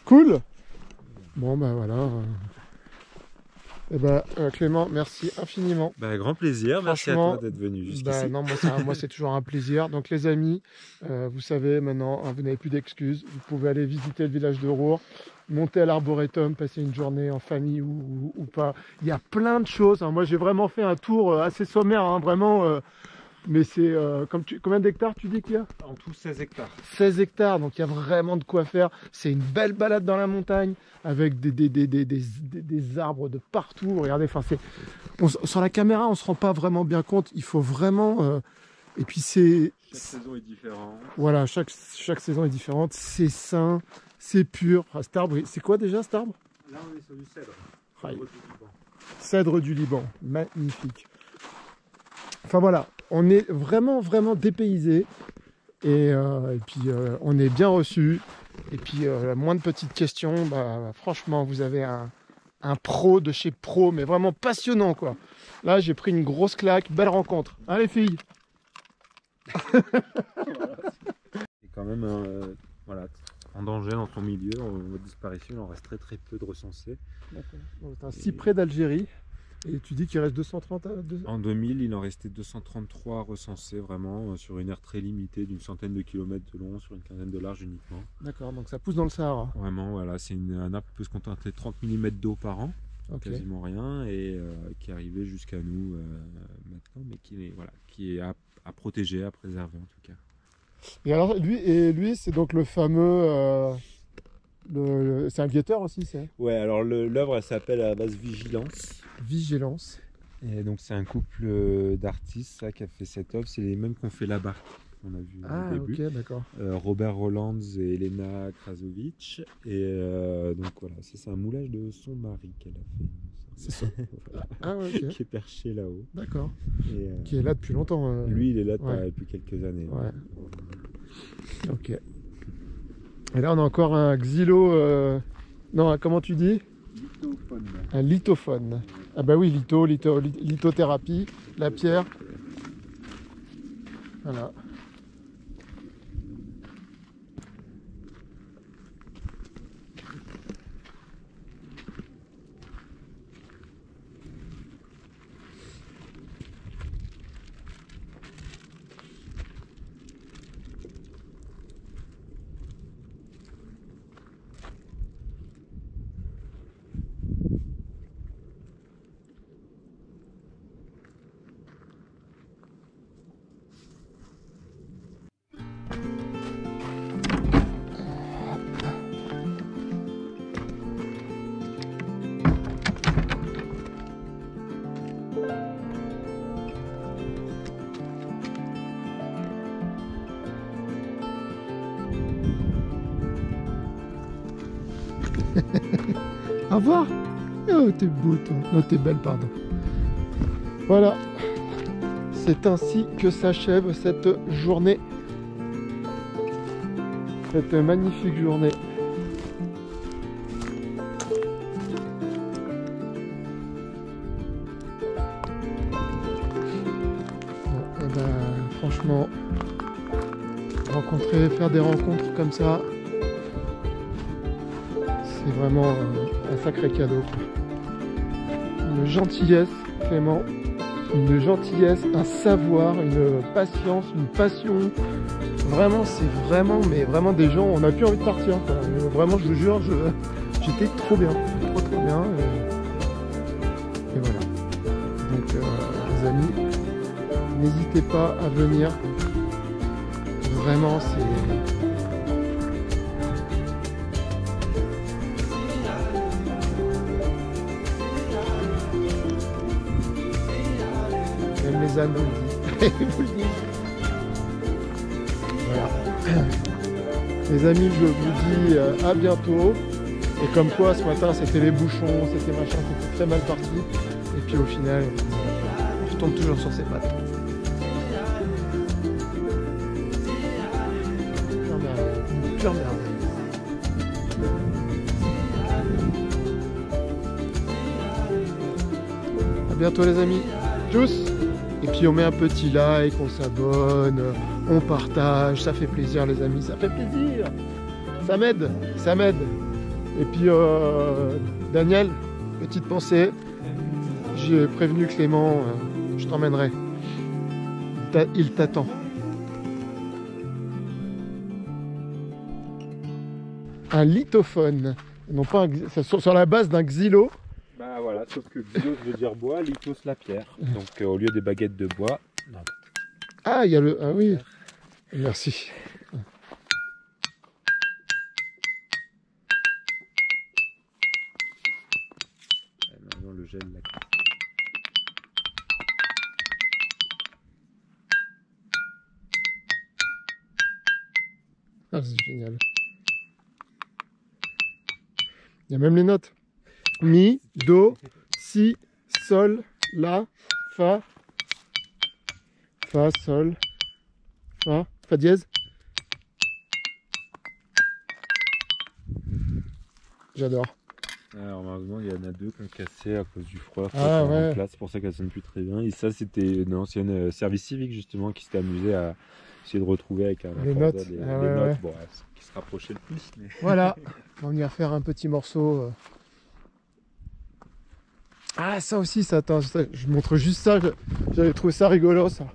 Cool. Bon, ben voilà. Eh ben, Clément, merci infiniment. Grand plaisir, merci à toi d'être venu jusqu'ici. Non, moi c'est toujours un plaisir. Donc les amis, vous savez maintenant, vous n'avez plus d'excuses. Vous pouvez aller visiter le village de Roure, monter à l'arboretum, passer une journée en famille ou pas. Il y a plein de choses. Moi j'ai vraiment fait un tour assez sommaire, hein, vraiment. Mais c'est combien d'hectares tu dis qu'il y a? En tout 16 hectares. 16 hectares, donc il y a vraiment de quoi faire. C'est une belle balade dans la montagne avec des arbres de partout. Regardez, sur la caméra, on ne se rend pas vraiment bien compte. Il faut vraiment... et puis c'est... Chaque saison est différente. Voilà, chaque saison est différente. C'est sain, c'est pur. Cet arbre, c'est quoi déjà cet arbre? Là, on est sur du cèdre. Cèdre du Liban. Cèdre du Liban, magnifique. Enfin voilà, on est vraiment dépaysé et puis on est bien reçu. Et puis moins de petites questions, franchement vous avez un pro de chez pro, mais vraiment passionnant quoi. Là j'ai pris une grosse claque, belle rencontre. Hein les filles? C'est quand même voilà, en danger dans ton milieu, en mode disparition, il en reste très peu de recensés. C'est un cyprès d'Algérie. Et tu dis qu'il reste 230 En 2000, il en restait 233 recensés, vraiment, sur une aire très limitée d'une centaine de kilomètres de long, sur une quinzaine de large uniquement. D'accord, donc ça pousse dans le Sahara. Vraiment, voilà, c'est un arbre qui peut se contenter de 30 mm d'eau par an, quasiment rien, et qui est arrivé jusqu'à nous maintenant, mais qui est à protéger, à préserver en tout cas. Et alors, lui c'est donc le fameux... c'est un guetteur aussi, c'est? Ouais, alors l'œuvre elle s'appelle à la base Vigilance. Vigilance. Et donc c'est un couple d'artistes qui a fait cette œuvre, c'est les mêmes qu'on fait la barque, qu'on a vu au début. Ok, d'accord. Robert Rolands et Elena Krasovic. Et donc voilà, c'est un moulage de son mari qu'elle a fait. C'est ça. Voilà. Ah ouais, ok. Qui est perché là-haut. D'accord. Qui est là depuis longtemps. Lui, il est là depuis quelques années. Ouais. Ok. Et là, on a encore un xylo... Non, comment tu dis? Lithophone. Un lithophone. Ah bah oui, lithothérapie, la pierre. Voilà. Au revoir. Oh, t'es beau, toi. Non, t'es belle, pardon. Voilà. C'est ainsi que s'achève cette journée. Cette magnifique journée. Bon, et ben, franchement, faire des rencontres comme ça, c'est vraiment un sacré cadeau. Une gentillesse, Clément. une gentillesse, un savoir, une patience, une passion. Vraiment, c'est vraiment, mais vraiment des gens, on n'a plus envie de partir, quoi. Vraiment, je vous jure, j'étais trop bien, trop bien. Et voilà. Donc, les amis, n'hésitez pas à venir. Vraiment, c'est... Même les ânes vous le disent. Vous le disent. Voilà. Les amis, je vous dis à bientôt. Et comme quoi, ce matin, c'était les bouchons, c'était machin, c'était très mal parti. Et puis au final, on retombe toujours sur ses pattes. Une pure merde. À bientôt les amis. Tchuss. Et puis on met un petit like, on s'abonne, on partage, ça fait plaisir les amis, ça fait plaisir. Ça m'aide, ça m'aide. Et puis Daniel, petite pensée, j'ai prévenu Clément, je t'emmènerai. Il t'attend. Un lithophone, non pas sur la base d'un xylo. Bah voilà, sauf que xylos veut dire bois, lithos la pierre. Donc au lieu des baguettes de bois... Non. Ah, il y a le... Ah oui, merci. Maintenant le gel là. Ah, c'est génial. Il y a même les notes. Mi, do, si, sol, la, fa, fa, sol, fa dièse. J'adore. Alors malheureusement il y en a deux qui ont cassé à cause du froid. Ah ouais. C'est pour ça qu'elles sonnent plus très bien. Et ça c'était une ancienne service civique justement qui s'était amusé à essayer de retrouver avec les notes, les ouais, notes. ouais. Bon, qui se rapprochaient le plus. Mais... Voilà, on va venir faire un petit morceau. Ah ça aussi, ça, attends, je montre juste ça, j'avais trouvé ça rigolo ça.